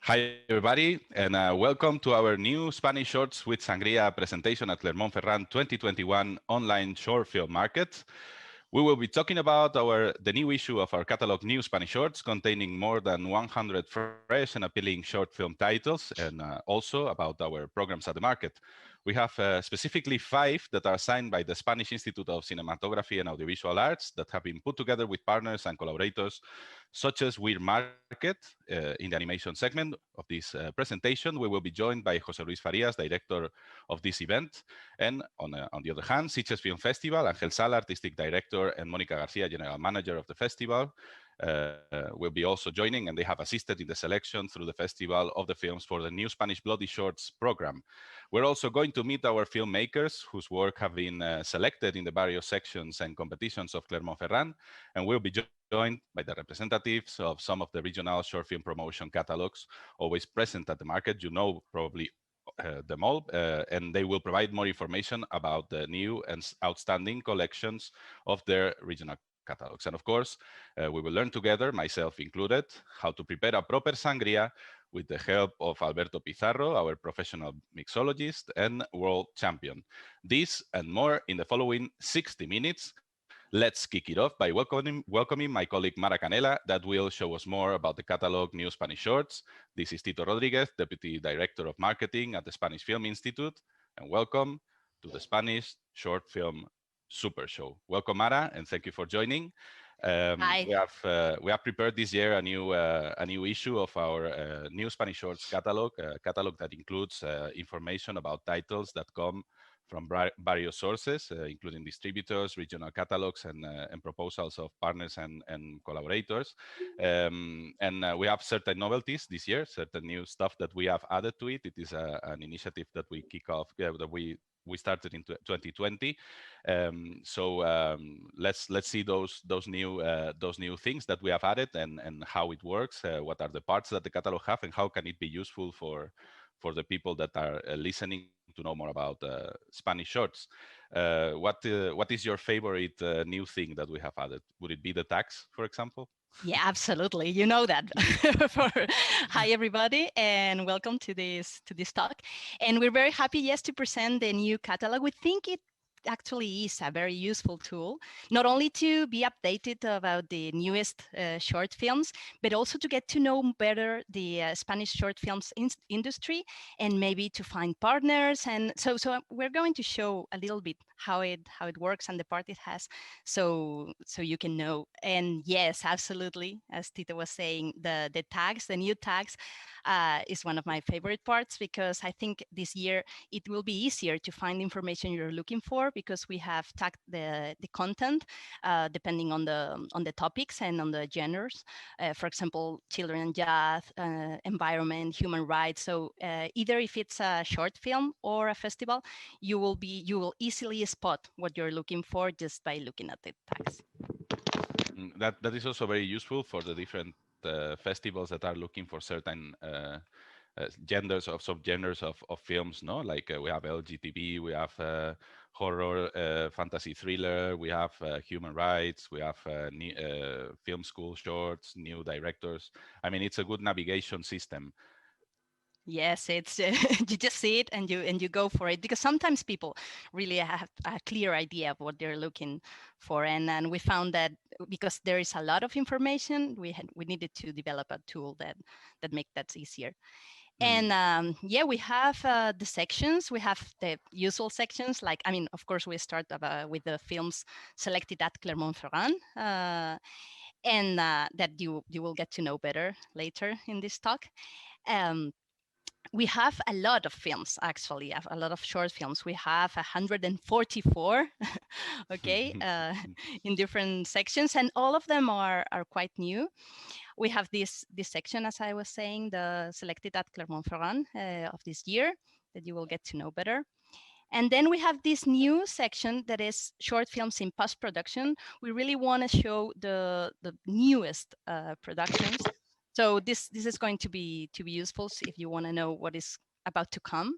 Hi, everybody, and welcome to our new Spanish Shorts with Sangria presentation at Clermont-Ferrand 2021 online short film market. We will be talking about the new issue of our catalog, New Spanish Shorts, containing more than 100 fresh and appealing short film titles, and also about our programs at the market. We have specifically 5 that are signed by the Spanish Institute of Cinematography and Audiovisual Arts that have been put together with partners and collaborators such as Weir Market in the animation segment of this presentation. We will be joined by José Luis Farías, director of this event, and on the other hand, Sitges Film Festival, Ángel Sala, artistic director, and Mónica García, general manager of the festival, will be also joining, and they have assisted in the selection through the festival of the films for the new Spanish Bloody Shorts program. We're also going to meet our filmmakers whose work have been selected in the various sections and competitions of Clermont-Ferrand, and we'll be joined by the representatives of some of the regional short film promotion catalogs always present at the market. You know probably them all, and they will provide more information about the new and outstanding collections of their regional catalogs. And of course, we will learn together, myself included, how to prepare a proper sangria with the help of Alberto Pizarro, our professional mixologist and world champion. This and more in the following 60 minutes. Let's kick it off by welcoming my colleague Mara Canela that will show us more about the catalog New Spanish Shorts. This is Tito Rodriguez, Deputy Director of Marketing at the Spanish Film Institute, and welcome to the Spanish Short Film Super Show. Welcome, Mara, and thank you for joining. Hi. We have prepared this year a new issue of our New Spanish Shorts catalog, a catalog that includes information about titles that come from various sources, including distributors, regional catalogs, and proposals of partners and collaborators. We have certain novelties this year, certain new stuff that we have added to it. It is an initiative that we kick off, that we started in 2020. Let's see those new things that we have added and how it works. What are the parts that the catalog have, and how can it be useful for the people that are listening to know more about Spanish Shorts. What is your favorite new thing that we have added? Would it be the tags, for example? Yeah, absolutely. You know that. Hi, everybody, and welcome to this talk. And we're very happy, yes, to present the new catalog. We think it actually is a very useful tool, not only to be updated about the newest short films, but also to get to know better the Spanish short films industry, and maybe to find partners. And so we're going to show a little bit how it works and the part it has, so you can know. And yes, absolutely, as Tito was saying, the tags, the new tags, is one of my favorite parts, because I think this year it will be easier to find information you're looking for, because we have tagged the content depending on the topics and on the genres. For example, children and youth, environment, human rights. So either if it's a short film or a festival, you will easily spot what you're looking for just by looking at the tags. That is also very useful for the different festivals that are looking for certain genders of subgenres of films, no? Like we have LGTB, we have horror, fantasy thriller, we have human rights, we have film school shorts, new directors. I mean, it's a good navigation system. Yes, it's you just see it and you go for it, because sometimes people really have a clear idea of what they're looking for, and we found that because there is a lot of information, we needed to develop a tool that make that easier. And yeah, we have the sections. We have the usual sections, like, I mean, of course, we start with the films selected at Clermont-Ferrand, and that you will get to know better later in this talk. We have a lot of films, actually, a lot of short films. We have 144, okay, in different sections, and all of them are quite new. We have this section, as I was saying, the selected at Clermont-Ferrand of this year, that you will get to know better. And then we have this new section that is short films in post-production. We really want to show the newest productions. So this is going to be useful if you want to know what is about to come.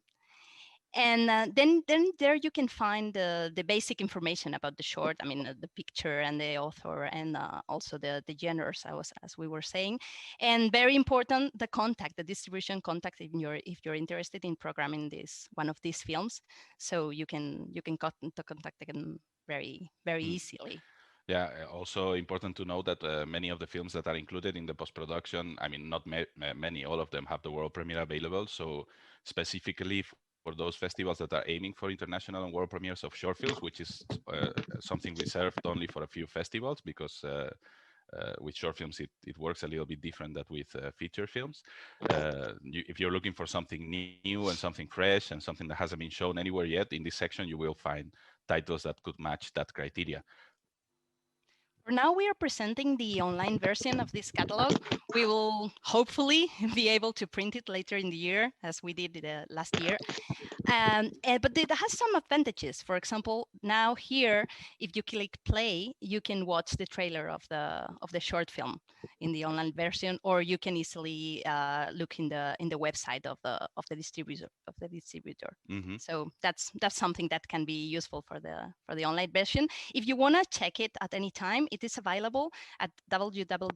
And then there you can find the basic information about the short. I mean, the picture and the author, and also the genres, as we were saying. And very important, the contact, the distribution contact, if you're interested in programming this one of these films, so you can contact them very Mm. easily. Yeah, also important to know that many of the films that are included in the post-production, I mean, not many, all of them have the world premiere available. So specifically for those festivals that are aiming for international and world premieres of short films, which is something reserved only for a few festivals, because with short films, it works a little bit different than with feature films. If you're looking for something new and something fresh and something that hasn't been shown anywhere yet, in this section, you will find titles that could match that criteria. For now, we are presenting the online version of this catalog. We will hopefully be able to print it later in the year, as we did last year. But it has some advantages. For example, now here, if you click play, you can watch the trailer of the short film in the online version, or you can easily look in the website of the distributor. Mm-hmm. So that's something that can be useful for the online version. If you want to check it at any time, it is available at www.icaa.com,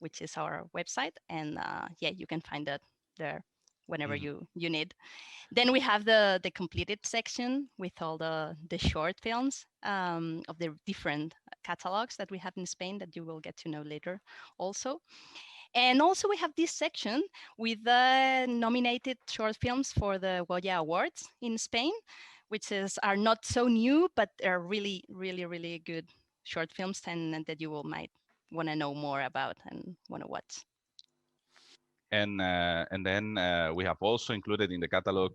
which is our website, and yeah, you can find it there whenever Mm-hmm. you need. Then we have the completed section with all the short films of the different catalogs that we have in Spain that you will get to know later also. And also we have this section with the nominated short films for the Goya Awards in Spain, which are not so new, but are really, really, really good short films, and that you will might want to know more about and want to watch. And then we have also included in the catalog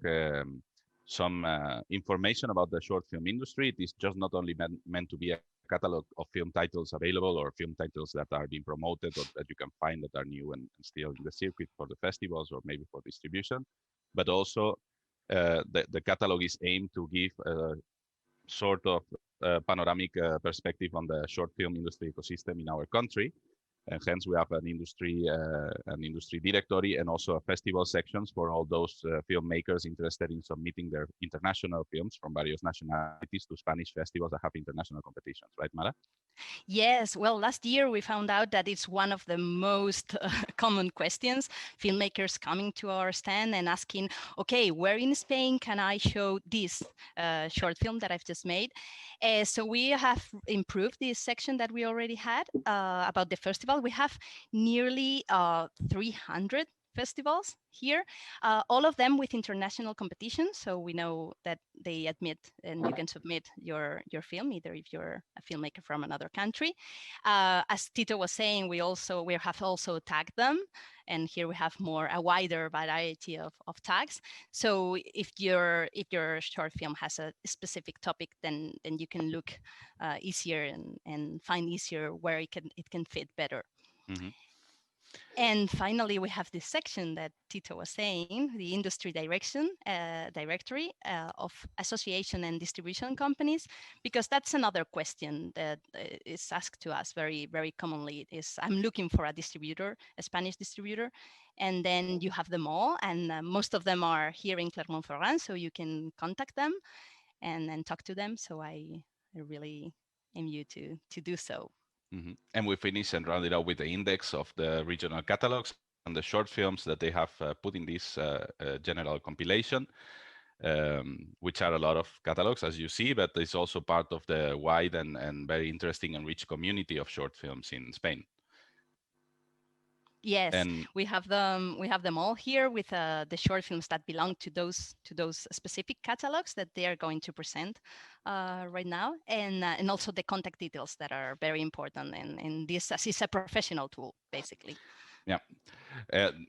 some information about the short film industry. It is just not only meant to be a catalog of film titles available, or film titles that are being promoted, or that you can find that are new and still in the circuit for the festivals or maybe for distribution, but also the catalog is aimed to give sort of panoramic perspective on the short film industry ecosystem in our country. And hence we have an industry directory, and also a festival sections for all those filmmakers interested in submitting their international films from various nationalities to Spanish festivals that have international competitions, right, Mara? Yes, well, last year we found out that it's one of the most common questions. Filmmakers coming to our stand and asking, okay, where in Spain can I show this short film that I've just made? So we have improved this section that we already had about the festival. We have nearly 300 festivals here, all of them with international competitions. So we know that they admit and you can submit your film, either if you're a filmmaker from another country. As Tito was saying, we have also tagged them, and here we have a wider variety of tags. So if your short film has a specific topic, then you can look easier and find easier where it can fit better. Mm-hmm. And finally, we have this section that Tito was saying, the industry directory of association and distribution companies, because that's another question that is asked to us very, very commonly. Is I'm looking for a distributor, a Spanish distributor, and then you have them all, and most of them are here in Clermont-Ferrand, so you can contact them and talk to them. So I really aim you to do so. Mm-hmm. And we finish and round it out with the index of the regional catalogs and the short films that they have put in this general compilation, which are a lot of catalogs, as you see, but it's also part of the wide and very interesting and rich community of short films in Spain. Yes, And we have them. We have them all here with the short films that belong to those specific catalogs that they are going to present right now, and also the contact details that are very important. And this as is a professional tool, basically. yeah,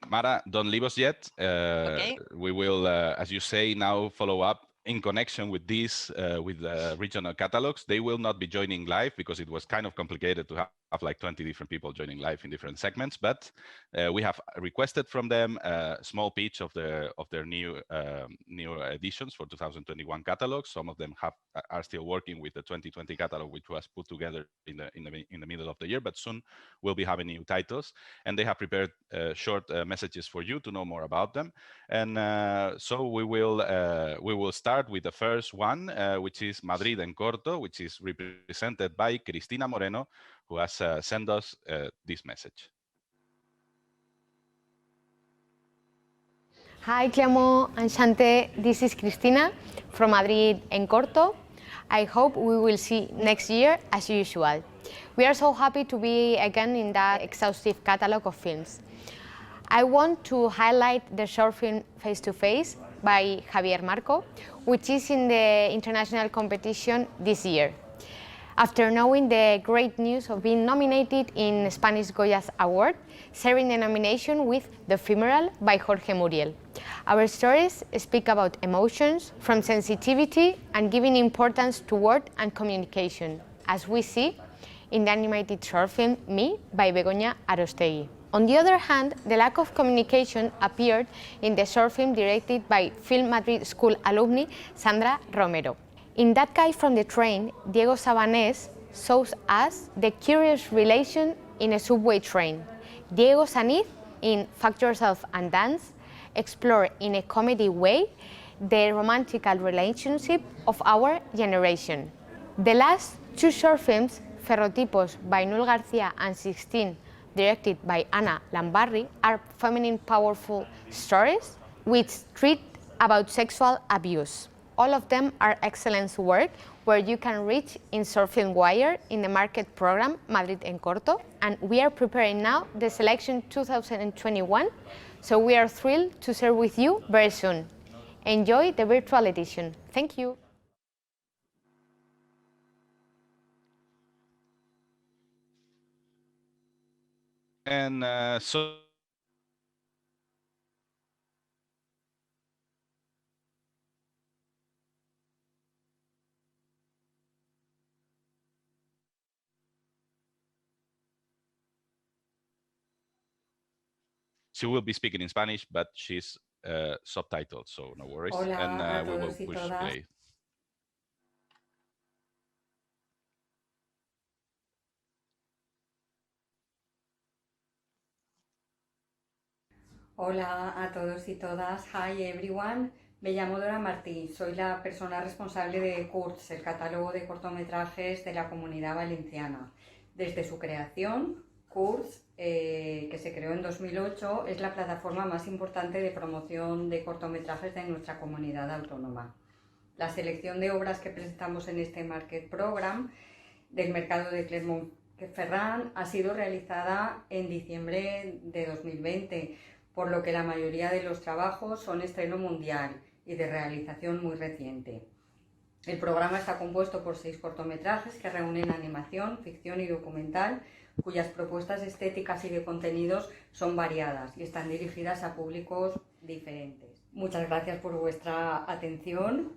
Mara, don't leave us yet. Okay. We will, as you say, now follow up in connection with this, with the regional catalogs. They will not be joining live because it was kind of complicated to have them like 20 different people joining live in different segments, but we have requested from them a small pitch of their new editions for 2021 catalogs. Some of them are still working with the 2020 catalog, which was put together in the middle of the year, but soon we'll be having new titles. And they have prepared short messages for you to know more about them. And so we will start with the first one, which is Madrid en Corto, which is represented by Cristina Moreno, who has sent us this message. Hi Clermont and Chante, this is Cristina from Madrid en Corto. I hope we will see next year as usual. We are so happy to be again in that exhaustive catalogue of films. I want to highlight the short film Face to Face by Javier Marco, which is in the international competition this year. After knowing the great news of being nominated in Spanish Goya's Award, sharing the nomination with The Ephemeral by Jorge Muriel. Our stories speak about emotions, from sensitivity and giving importance to word and communication, as we see in the animated short film Me by Begoña Arostegui. On the other hand, the lack of communication appeared in the short film directed by Film Madrid School alumni Sandra Romero. In That Guy from the Train, Diego Sabanés shows us the curious relation in a subway train. Diego Saniz, in Fact Yourself and Dance, explore in a comedy way the romantical relationship of our generation. The last two short films, Ferrotipos by Noel Garcia and 16, directed by Ana Lambarri, are feminine, powerful stories which treat about sexual abuse. All of them are excellent work where you can reach in Short Film Wire in the market program Madrid en Corto, and we are preparing now the selection 2021, so we are thrilled to share with you very soon. Enjoy the virtual edition. Thank you. And so she will be speaking in Spanish, but she's subtitled, so no worries. Hola and we will todos y push todas. play. Hola a todos y todas. Hi everyone. Me llamo Dora Martí. Soy la persona responsable de Kurz, el catálogo de cortometrajes de la Comunidad Valenciana. Desde su creación, Kurz, que se creó en 2008, es la plataforma más importante de promoción de cortometrajes de nuestra comunidad autónoma. La selección de obras que presentamos en este Market Program del mercado de Clermont-Ferrand ha sido realizada en diciembre de 2020, por lo que la mayoría de los trabajos son estreno mundial y de realización muy reciente. El programa está compuesto por 6 cortometrajes que reúnen animación, ficción y documental, cuyas propuestas estéticas y de contenidos son variadas y están dirigidas a públicos diferentes. Muchas gracias por vuestra atención.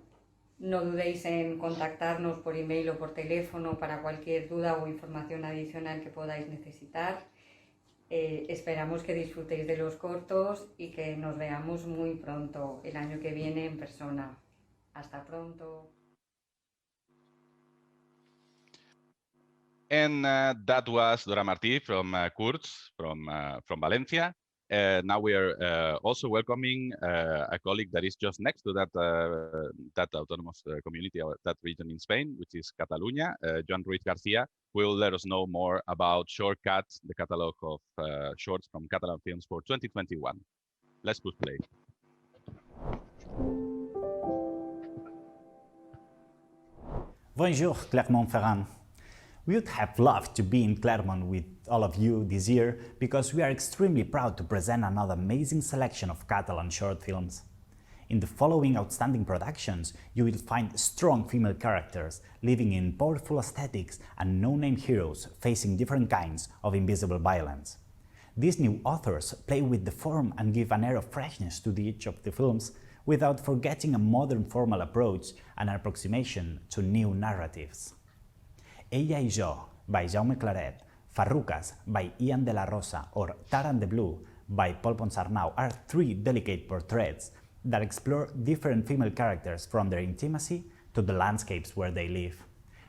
No dudéis en contactarnos por email o por teléfono para cualquier duda o información adicional que podáis necesitar. Esperamos que disfrutéis de los cortos y que nos veamos muy pronto, el año que viene en persona. Hasta pronto. And that was Dora Martí from Kurz, from Valencia. Now we are also welcoming a colleague that is just next to that autonomous community, or that region in Spain, which is Catalunya. Joan Ruiz Garcia will let us know more about Shortcut, the catalog of shorts from Catalan films for 2021. Let's push play. Bonjour, Clermont-Ferrand. We would have loved to be in Clermont with all of you this year because we are extremely proud to present another amazing selection of Catalan short films. In the following outstanding productions, you will find strong female characters living in powerful aesthetics and no-name heroes facing different kinds of invisible violence. These new authors play with the form and give an air of freshness to each of the films without forgetting a modern formal approach and an approximation to new narratives. Ella y Jo, by Jaume Claret, Farrucas by Ian de la Rosa or Taran de Blue by Paul Ponsarnau are three delicate portraits that explore different female characters from their intimacy to the landscapes where they live.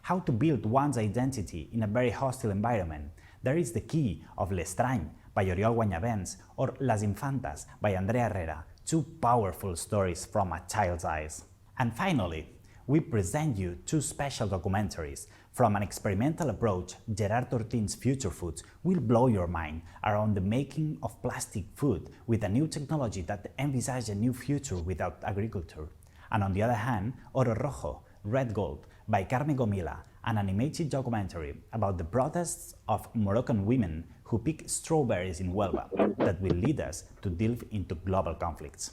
How to build one's identity in a very hostile environment. That is the key of L'Estrany by Oriol Guanyabens or Las Infantas by Andrea Herrera, two powerful stories from a child's eyes. And finally, we present you two special documentaries. From an experimental approach, Gerard Ortin's Future Foods will blow your mind around the making of plastic food with a new technology that envisages a new future without agriculture. And on the other hand, Oro Rojo, Red Gold by Carmen Gomila, an animated documentary about the protests of Moroccan women who pick strawberries in Huelva that will lead us to delve into global conflicts.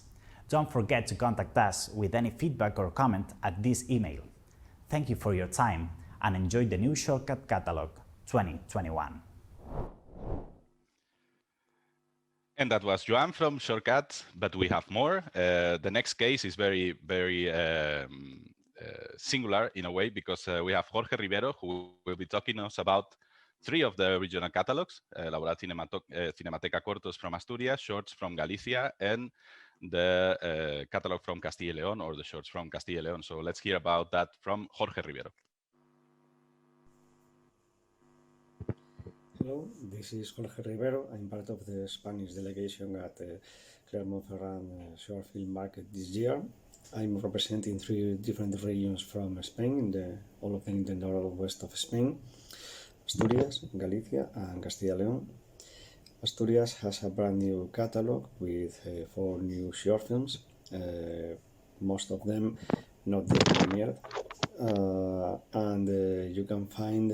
Don't forget to contact us with any feedback or comment at this email. Thank you for your time and enjoy the new Shortcut Catalog 2021. And that was Joan from Shortcut, but we have more. The next case is very singular in a way because we have Jorge Rivero who will be talking to us about three of the regional catalogs, Laboral Cinemateca Cortos from Asturias, Shorts from Galicia, and the catalog from Castilla y León, or the shorts from Castilla y León. So let's hear about that from Jorge Rivero. Hello, this is Jorge Rivero. I'm part of the Spanish delegation at the Clermont-Ferrand short film market this year. I'm representing three different regions from Spain, all of them in the northwest of Spain: Asturias, Galicia, and Castilla y León. Asturias has a brand new catalog with 4 new short films, most of them not yet premiered, and you can find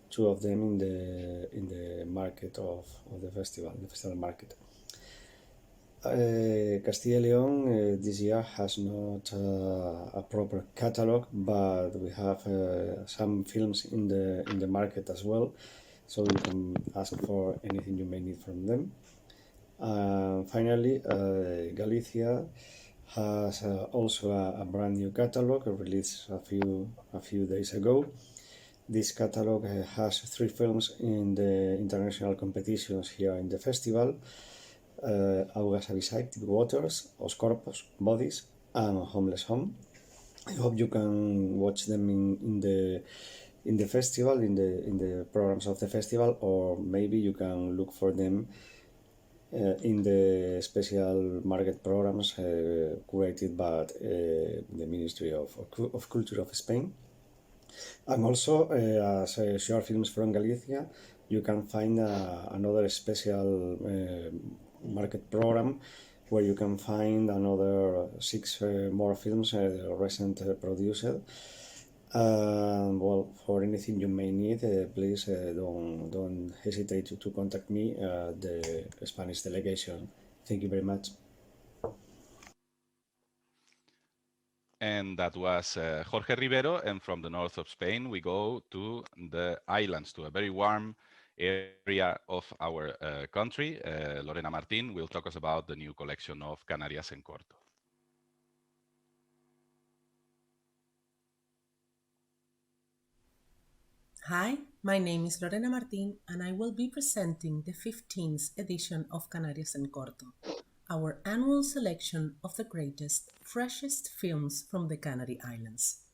2 of them in the market of the festival market. Castilla y León this year has not a proper catalog, but we have some films in the market as well, so you can ask for anything you may need from them. Finally, Galicia has also a brand new catalog released a few days ago. This catalog has 3 films in the international competitions here in the festival: Augas Avisai, Deep Waters, Os Corpos, Bodies, and Homeless Home. I hope you can watch them in the festival, in the programs of the festival, or maybe you can look for them in the special market programs curated by the Ministry of Culture of Spain. And also, as short films from Galicia, you can find another special market program where you can find another 6 more films recently produced. Well, for anything you may need, please don't hesitate to contact me, the Spanish delegation. Thank you very much. And that was Jorge Rivero. And from the north of Spain, we go to the islands, to a very warm area of our country. Lorena Martin will talk us about the new collection of Canarias en Corto. Hi, my name is Lorena Martin, and I will be presenting the 15th edition of Canarias en Corto, our annual selection of the greatest, freshest films from the Canary Islands.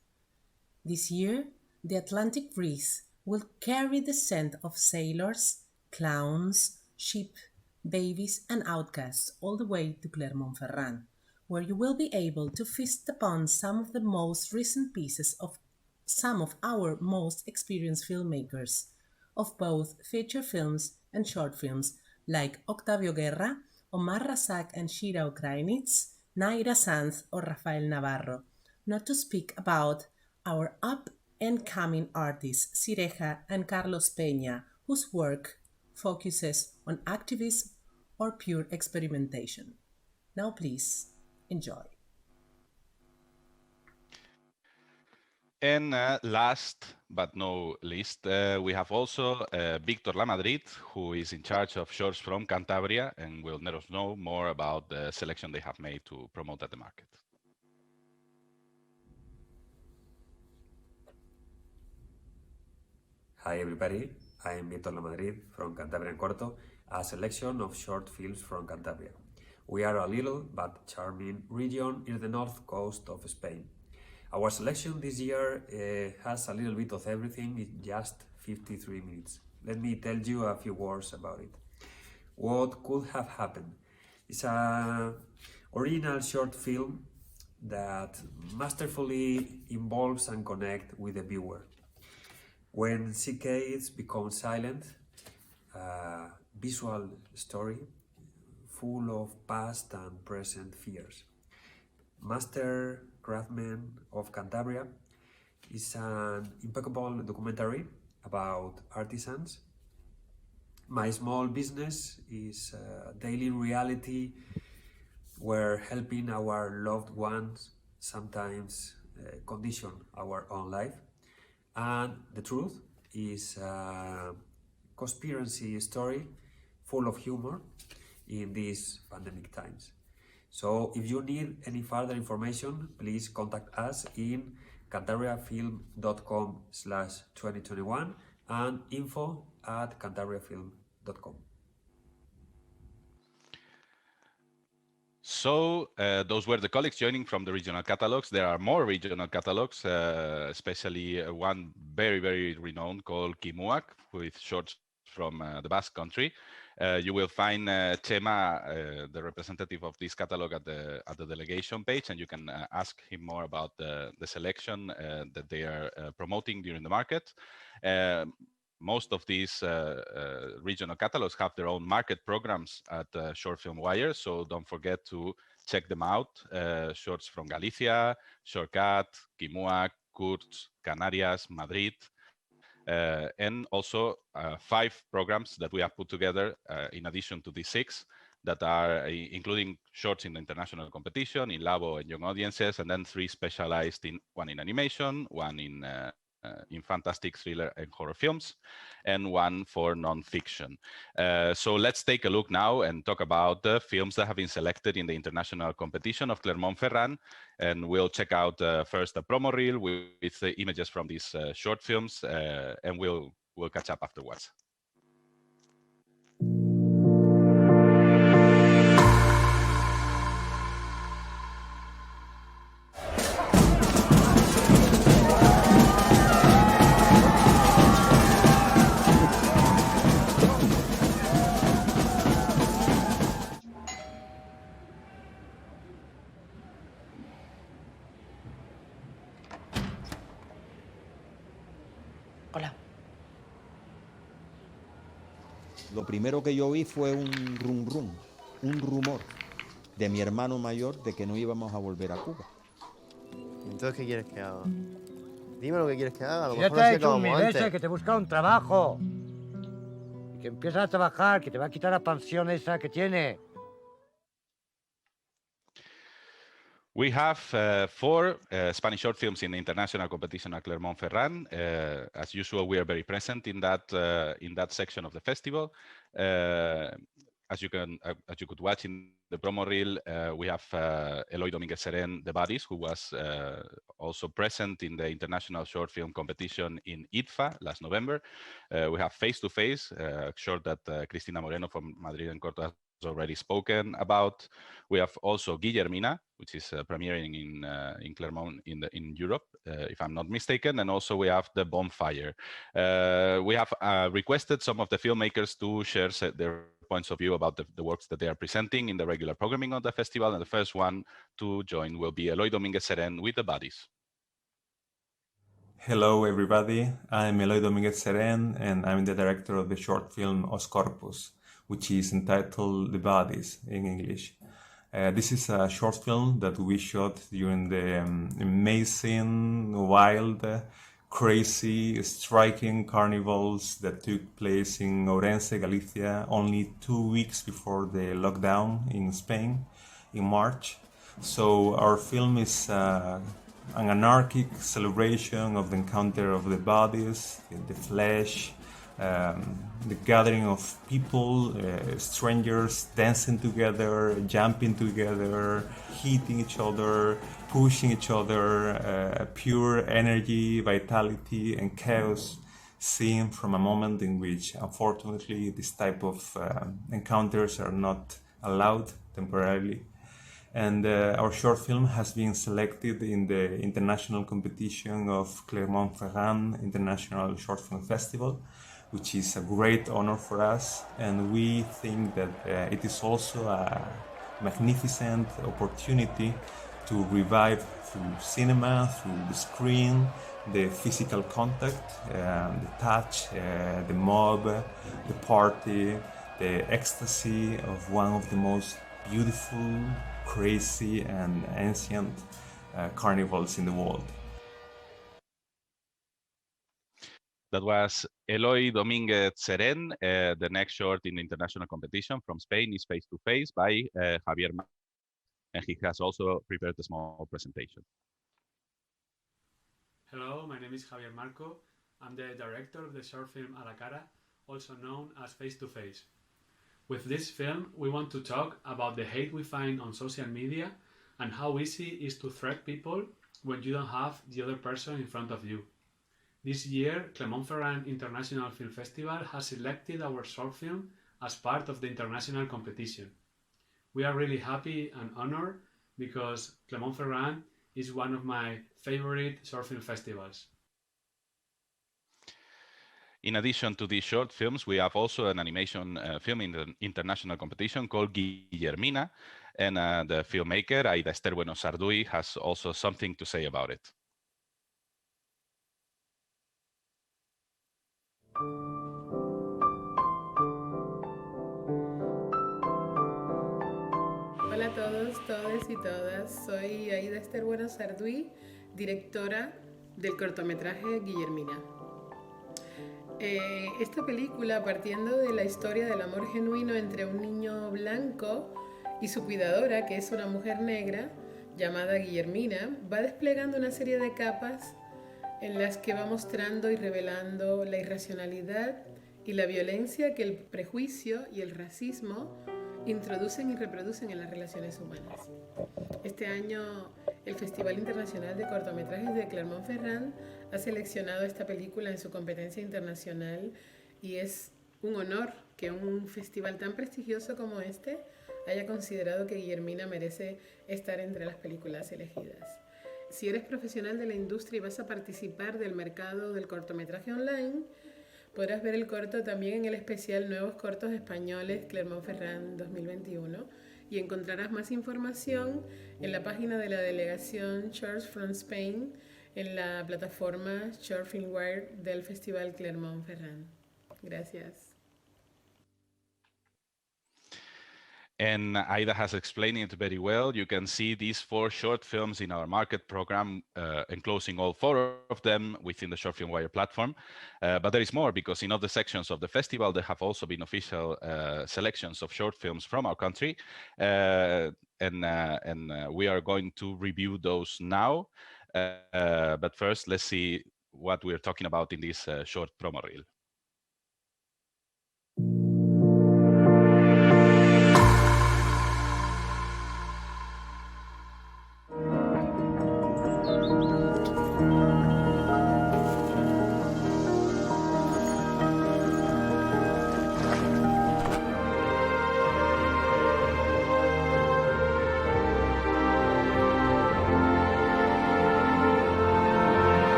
This year, the Atlantic breeze will carry the scent of sailors, clowns, sheep, babies, and outcasts all the way to Clermont-Ferrand, where you will be able to feast upon some of the most recent pieces of some of our most experienced filmmakers of both feature films and short films like Octavio Guerra, Omar Razak and Shira Okrainitz, Naira Sanz or Rafael Navarro, not to speak about our up-and-coming artists Cireja and Carlos Peña, whose work focuses on activism or pure experimentation. Now please, enjoy. And last but no least, we have also Víctor Lamadrid, who is in charge of shorts from Cantabria and will let us know more about the selection they have made to promote at the market. Hi everybody, I'm Víctor Madrid from Cantabria and Corto, a selection of short films from Cantabria. We are a little but charming region in the north coast of Spain. Our selection this year has a little bit of everything in just 53 minutes. Let me tell you a few words about it. What could have happened? It's an original short film that masterfully involves and connects with the viewer. When cicadas become silent, a visual story full of past and present fears. Master Craftsman of Cantabria is an impeccable documentary about artisans. My small business is a daily reality where helping our loved ones sometimes condition our own life. And the truth is a conspiracy story full of humor in these pandemic times. So if you need any further information, please contact us in cantabriafilm.com/2021 and info@cantabriafilm.com. So those were the colleagues joining from the regional catalogs. There are more regional catalogs, especially one very, very renowned called Kimuak, with shorts from the Basque country. You will find Chema, the representative of this catalog, at the delegation page, and you can ask him more about the selection that they are promoting during the market. Most of these regional catalogs have their own market programs at Short Film Wire, so don't forget to check them out. Shorts from Galicia, Shortcut, Kimuak, Kurtz, Canarias, Madrid, and also 5 programs that we have put together in addition to these 6 that are including shorts in the international competition, in Labo and young audiences, and then 3 specialized in one in animation, one in fantastic thriller and horror films, and one for non-fiction. So let's take a look now and talk about the films that have been selected in the international competition of Clermont-Ferrand. And we'll check out first a promo reel with the images from these short films, and we'll catch up afterwards. Hola. Lo primero que yo vi fue un un rumor de mi hermano mayor de que no íbamos a volver a Cuba. Entonces, ¿qué quieres que haga? Dime lo que quieres que haga. A lo Ya mejor te ha así dicho acabamos 1000 veces antes. que te busca un trabajo. Y que empiezas a trabajar, que te va a quitar la pensión esa que tiene. We have 4 Spanish short films in the international competition at Clermont-Ferrand. As usual, we are very present in that section of the festival. As you could watch in the promo reel, we have Eloy Dominguez Seren, The Bodies, who was also present in the international short film competition in IDFA last November. We have Face to Face, a short that Cristina Moreno from Madrid and Corto has already spoken about. We have also Guillermina, which is premiering in Clermont in Europe, if I'm not mistaken, and also we have The Bonfire. We have requested some of the filmmakers to share their points of view about the works that they are presenting in the regular programming of the festival, and the first one to join will be Eloy Dominguez Seren with The Bodies. Hello everybody, I'm Eloy Dominguez Seren and I'm the director of the short film Os Corpus, which is entitled The Bodies in English. This is a short film that we shot during the amazing, wild, crazy, striking carnivals that took place in Ourense, Galicia, only 2 weeks before the lockdown in Spain in March. So our film is an anarchic celebration of the encounter of the bodies, the flesh, the gathering of people, strangers dancing together, jumping together, hitting each other, pushing each other, pure energy, vitality, and chaos seen from a moment in which, unfortunately, this type of encounters are not allowed temporarily. And our short film has been selected in the international competition of Clermont-Ferrand International Short Film Festival, which is a great honor for us. And we think that it is also a magnificent opportunity to revive through cinema, through the screen, the physical contact, the touch, the mob, the party, the ecstasy of one of the most beautiful, crazy and ancient carnivals in the world. That was Eloy Domínguez Seren. The next short in the international competition from Spain is Face to Face by Javier Marco, and he has also prepared a small presentation. Hello, my name is Javier Marco. I'm the director of the short film A la Cara, also known as Face to Face. With this film, we want to talk about the hate we find on social media and how easy it is to threat people when you don't have the other person in front of you. This year, Clermont-Ferrand International Film Festival has selected our short film as part of the international competition. We are really happy and honored because Clermont-Ferrand is one of my favorite short film festivals. In addition to these short films, we have also an animation film in the international competition called Guillermina, and the filmmaker Aida Esther Bueno Sarduy has also something to say about it. Hola a todos, todes y todas. Soy Aida Esther Bueno Sarduy, directora del cortometraje Guillermina. Esta película, partiendo de la historia del amor genuino entre un niño blanco y su cuidadora, que es una mujer negra llamada Guillermina, va desplegando una serie de capas en las que va mostrando y revelando la irracionalidad y la violencia que el prejuicio y el racismo introducen y reproducen en las relaciones humanas. Este año el Festival Internacional de Cortometrajes de Clermont-Ferrand ha seleccionado esta película en su competencia internacional y es un honor que un festival tan prestigioso como este haya considerado que Guillermina merece estar entre las películas elegidas. Si eres profesional de la industria y vas a participar del mercado del cortometraje online, podrás ver el corto también en el especial Nuevos Cortos Españoles Clermont-Ferrand 2021 y encontrarás más información en la página de la delegación Shorts from Spain en la plataforma Short Filmware del Festival Clermont-Ferrand. Gracias. And Aida has explained it very well. You can see these 4 short films in our market program, enclosing all 4 of them within the Short Film Wire platform. But there is more, because in other sections of the festival, there have also been official selections of short films from our country. And we are going to review those now. But first, let's see what we're talking about in this short promo reel.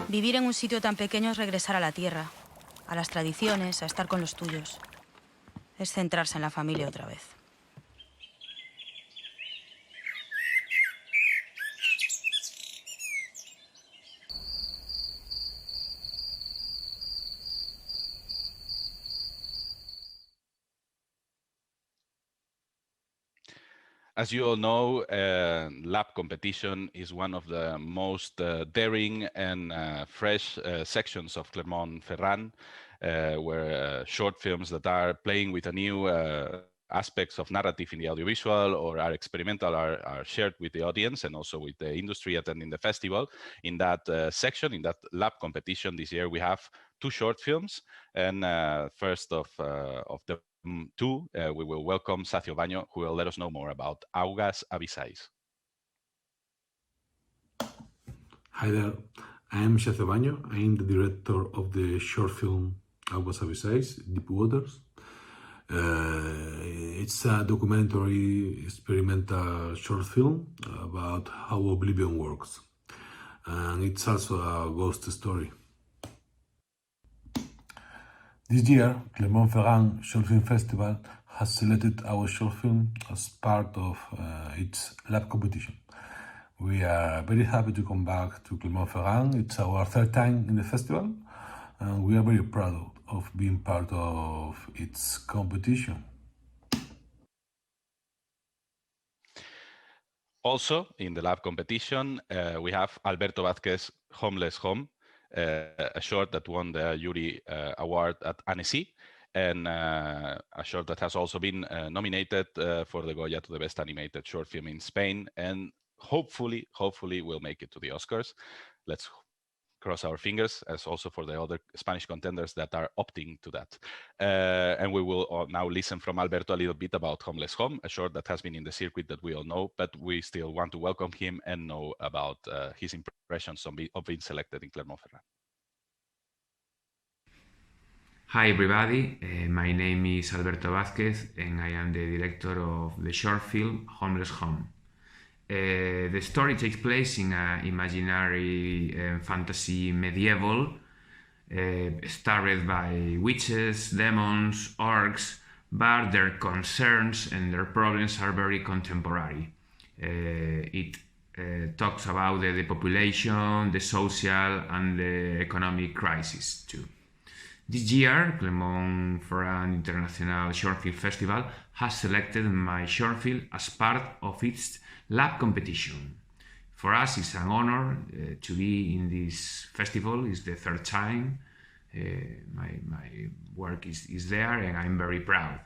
Vivir en un sitio tan pequeño es regresar a la tierra, a las tradiciones, a estar con los tuyos. Es centrarse en la familia otra vez. As you all know, lab competition is one of the most daring and fresh sections of Clermont-Ferrand, where short films that are playing with a new aspects of narrative in the audiovisual or are experimental are shared with the audience and also with the industry attending the festival. In that section, in that lab competition this year, we have 2 short films, and first of the 2, we will welcome Sacio Baño, who will let us know more about Augas Avisais. Hi there. I'm Baño. I'm the director of the short film Aguas Abisais, Deep Waters. It's a documentary experimental short film about how oblivion works. And it's also a ghost story. This year, Clermont-Ferrand Short Film Festival has selected our short film as part of its lab competition. We are very happy to come back to Clermont-Ferrand. It's our third time in the festival, and we are very proud of being part of its competition. Also, in the lab competition, we have Alberto Vázquez Homeless Home, a short that won the Jury Award at Annecy, and a short that has also been nominated for the Goya to the Best Animated Short Film in Spain, and hopefully will make it to the Oscars. Let's cross our fingers, as also for the other Spanish contenders that are opting to that. And we will now listen from Alberto a little bit about Homeless Home, a short that has been in the circuit that we all know, but we still want to welcome him and know about his impressions of being selected in Clermont-Ferrand. Hi everybody, my name is Alberto Vázquez and I am the director of the short film Homeless Home. The story takes place in an imaginary fantasy medieval, starred by witches, demons, orcs, but their concerns and their problems are very contemporary. It talks about the depopulation, the social and the economic crisis too. This year, Clermont-Ferrand International Short Film Festival has selected my short film as part of its lab competition. For us, it's an honor to be in this festival. It's the third time. My work is there and I'm very proud.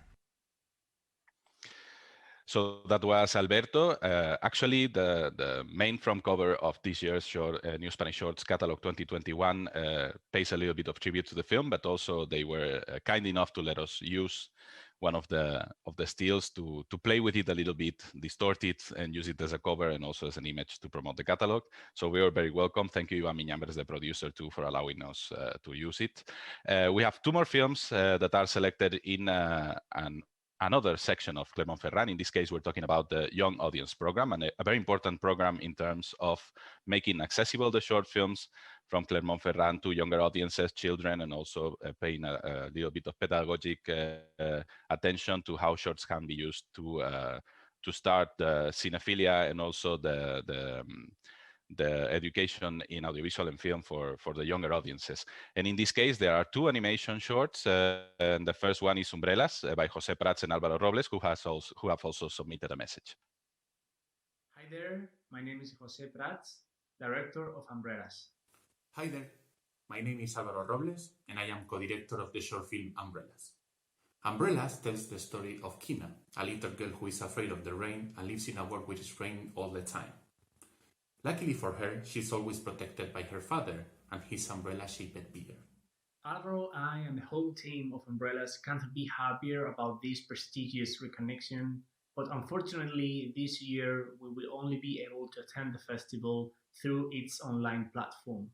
So that was Alberto. Actually, the main front cover of this year's short, New Spanish Shorts Catalog 2021 pays a little bit of tribute to the film, but also they were kind enough to let us use one of the stills to play with it a little bit, distort it, and use it as a cover and also as an image to promote the catalog. So we are very welcome. Thank you, Ivan Miñambres, the producer, too, for allowing us to use it. We have two more films that are selected in another section of Clermont-Ferrand. In this case, we're talking about the Young Audience Program, and a very important program in terms of making accessible the short films from Clermont-Ferrand to younger audiences, children, and also paying a little bit of pedagogic attention to how shorts can be used to start the cinephilia and also the education in audiovisual and film for the younger audiences. And in this case, there are two animation shorts. And the first one is Umbrellas by José Prats and Álvaro Robles, who have also submitted a message. Hi there, my name is José Prats, director of Umbrellas. Hi there, my name is Álvaro Robles, and I am co-director of the short film Umbrellas. Umbrellas tells the story of Kina, a little girl who is afraid of the rain and lives in a world which is raining all the time. Luckily for her, she's always protected by her father and his umbrella-shaped beard. Álvaro, I, and the whole team of Umbrellas can't be happier about this prestigious recognition, but unfortunately this year we will only be able to attend the festival through its online platform.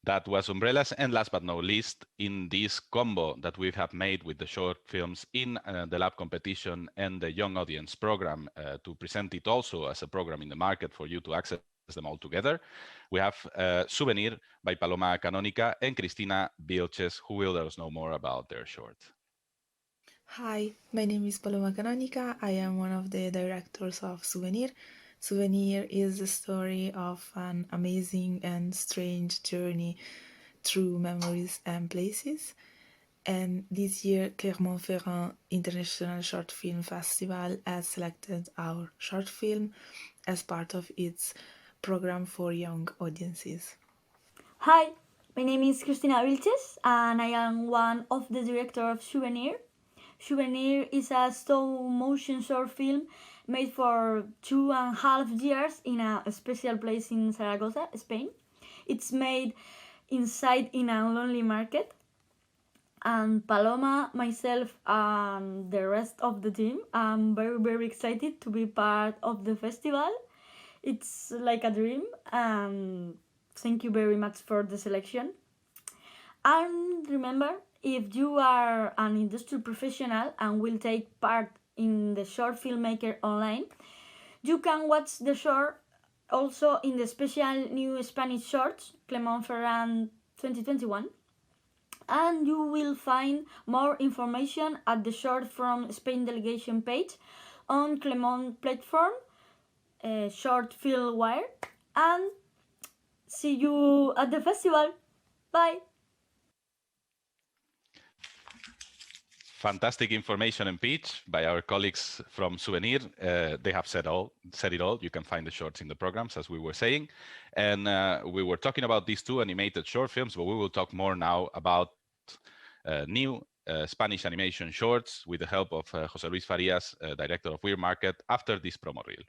That was Umbrellas. And last but not least, in this combo that we have made with the short films in the lab competition and the young audience program to present it also as a program in the market for you to access them all together, we have Souvenir by Paloma Canónica and Cristina Vilches, who will let us know more about their short. Hi, my name is Paloma Canónica. I am one of the directors of Souvenir. Souvenir is the story of an amazing and strange journey through memories and places. And this year, Clermont-Ferrand International Short Film Festival has selected our short film as part of its program for young audiences. Hi, my name is Cristina Vilches and I am one of the directors of Souvenir. Souvenir is a stop-motion short film made for 2.5 years in a special place in Zaragoza, Spain. It's made inside in a lonely market. And Paloma, myself, and the rest of the team, I'm very, very excited to be part of the festival. It's like a dream. Thank you very much for the selection. And remember, if you are an industry professional and will take part in the short filmmaker online, you can watch the short also in the special new Spanish shorts, Clermont-Ferrand 2021. And you will find more information at the Short from Spain delegation page on Clermont platform, Short Film Wire. And see you at the festival. Bye. Fantastic information and pitch by our colleagues from Souvenir. They have said it all. You can find the shorts in the programs, as we were saying. And we were talking about these two animated short films, but we will talk more now about new Spanish animation shorts with the help of José Luis Farias, director of Weird Market, after this promo reel.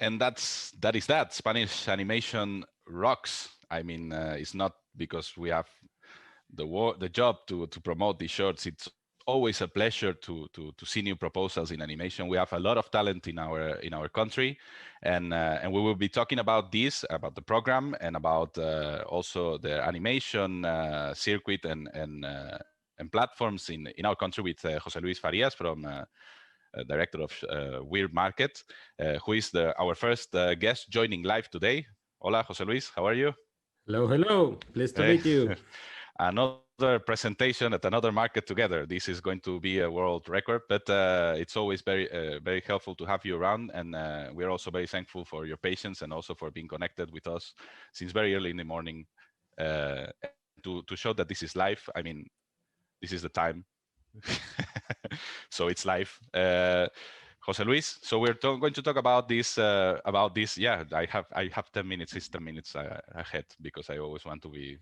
And that is that. Spanish animation rocks. I mean, it's not because we have the job to promote these shorts. It's always a pleasure to see new proposals in animation. We have a lot of talent in our country, and we will be talking about this, about the program, and about also the animation circuit and platforms in our country with José Luis Farias from. Director of Weird Market, who is our first guest joining live today. Hola, José Luis, how are you? Hello, hello. Pleased to meet you. Another presentation at another market together. This is going to be a world record, but it's always very helpful to have you around. And we're also very thankful for your patience and also for being connected with us since very early in the morning to show that this is live. I mean, this is the time. So it's live. José Luis, so we're going to talk about this. Yeah, I have 10 minutes. It's 10 minutes ahead because I always want to be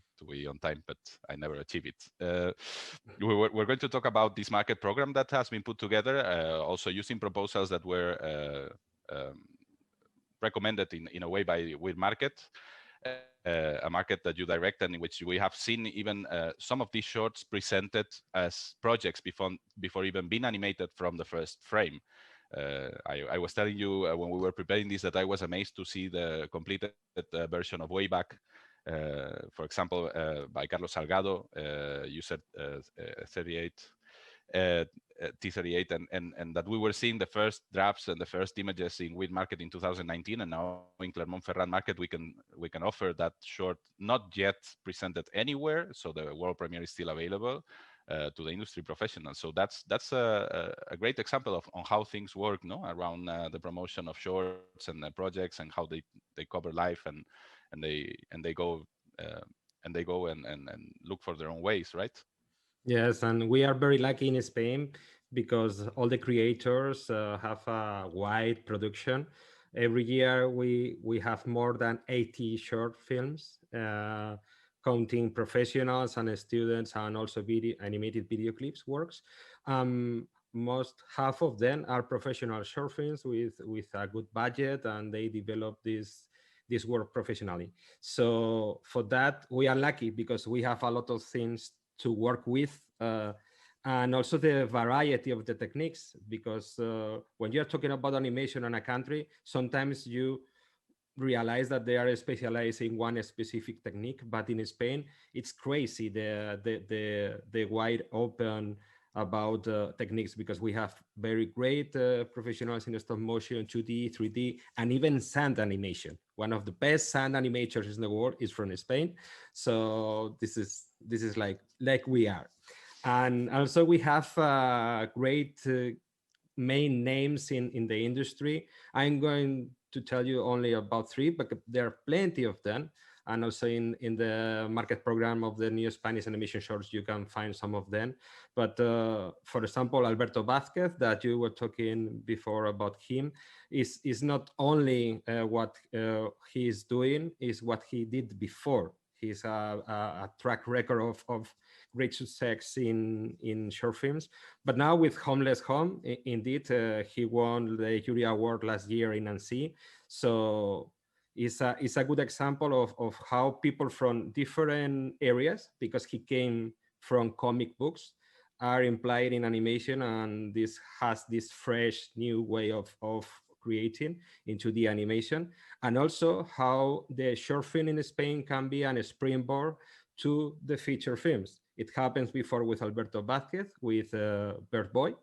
on time, but I never achieve it. We're going to talk about this market program that has been put together, also using proposals that were recommended in a way by Weird Market. A market that you direct and in which we have seen even some of these shorts presented as projects before even being animated from the first frame. I was telling you when we were preparing this that I was amazed to see the completed version of Wayback, for example, by Carlos Salgado, user 38. T38 and that we were seeing the first drafts and the first images in Weird Market in 2019, and now in Clermont-Ferrand Market we can offer that short, not yet presented anywhere, so the world premiere is still available to the industry professionals. So that's a great example on how things work, no, around the promotion of shorts and projects and how they cover life and they go and look for their own ways, right? Yes, and we are very lucky in Spain because all the creators have a wide production. Every year we have more than 80 short films, counting professionals and students and also animated video clips works. Half of them are professional short films with a good budget, and they develop this work professionally. So for that, we are lucky because we have a lot of things to work with, and also the variety of the techniques, because when you're talking about animation in a country, sometimes you realize that they are specialized in one specific technique, but in Spain it's crazy, the wide open about techniques, because we have very great professionals in stop motion, 2D, 3D, and even sand animation. One of the best sand animators in the world is from Spain. So this is like we are. And also we have great main names in the industry. I'm going to tell you only about three, but there are plenty of them. And also in the market program of the new Spanish animation shorts, you can find some of them. But for example, Alberto Vázquez, that you were talking before about him, is not only what he is doing, is what he did before. He's a track record of great success in short films. But now with Homeless Home, indeed, he won the jury award last year in Annecy. So it's a good example of how people from different areas, because he came from comic books, are implied in animation, and this has this fresh new way of creating into the animation. And also how the short film in Spain can be an springboard to the feature films. It happens before with Alberto Vázquez, with Bird Boy.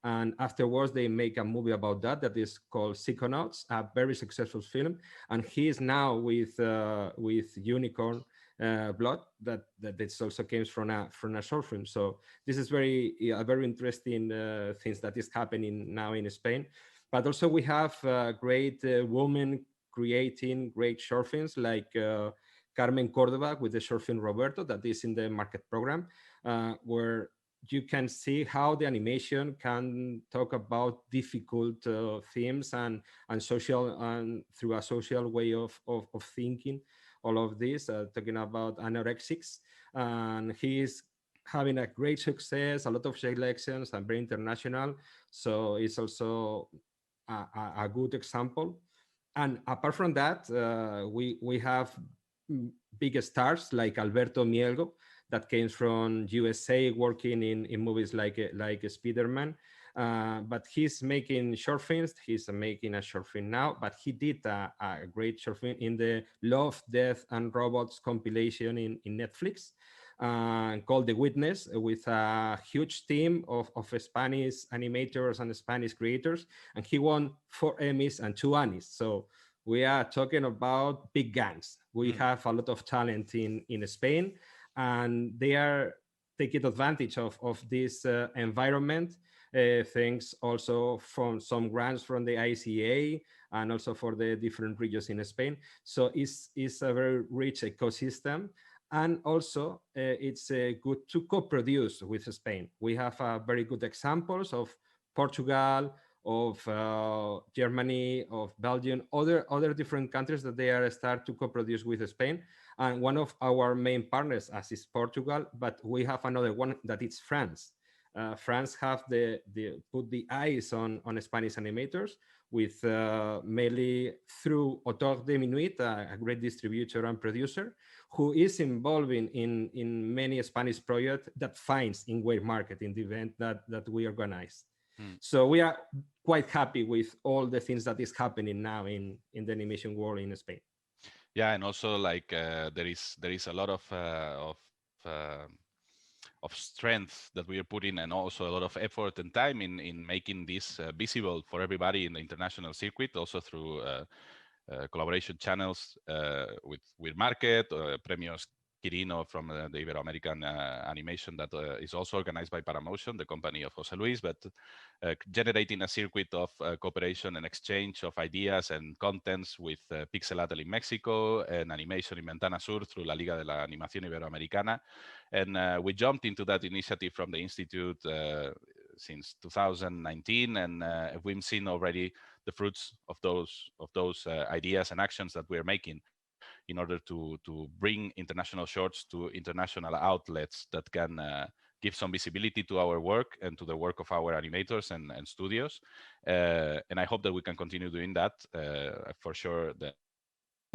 And afterwards, they make a movie about that is called Psychonauts, a very successful film. And he is now with Unicorn Blood, that this also came from a short film. So this is a very interesting things that is happening now in Spain. But also we have great women creating great short films, like Carmen Cordova with the short film Roberto, that is in the market program, where you can see how the animation can talk about difficult themes and social, and through a social way of thinking all of this, talking about anorexics. And he is having a great success, a lot of selections, and very international. So it's also a good example. And apart from that, we have big stars like Alberto Mielgo, that came from USA, working in movies like Spider-Man. But he's making short films. He's making a short film now, but he did a great short film in the Love, Death, and Robots compilation in Netflix, called The Witness, with a huge team of Spanish animators and Spanish creators. And he won 4 Emmys and 2 Annies. So we are talking about big guns. We have a lot of talent in Spain, and they are taking advantage of this environment, thanks also from some grants from the ICA and also for the different regions in Spain. So it's a very rich ecosystem. And also it's good to co-produce with Spain. We have very good examples of Portugal, of Germany, of Belgium, other different countries that they are start to co-produce with Spain. And one of our main partners, as is Portugal, but we have another one that is France. France have put the eyes on Spanish animators, with mainly through Auteur de Minuit, a great distributor and producer, who is involved in many Spanish projects that finds in Wave Market, in the event that we organize. So we are quite happy with all the things that is happening now in the animation world in Spain. Yeah, and also like there is a lot of strength that we are putting, and also a lot of effort and time in making this visible for everybody in the international circuit, also through collaboration channels with Market, Premios Quirino from the Ibero-American animation that is also organized by Paramotion, the company of Jose Luis, but generating a circuit of cooperation and exchange of ideas and contents with Pixelatl in Mexico and animation in Ventana Sur through La Liga de la Animación Iberoamericana. And we jumped into that initiative from the Institute since 2019, and we've seen already the fruits of those ideas and actions that we're making in order to bring international shorts to international outlets that can give some visibility to our work and to the work of our animators and studios. And I hope that we can continue doing that. For sure, the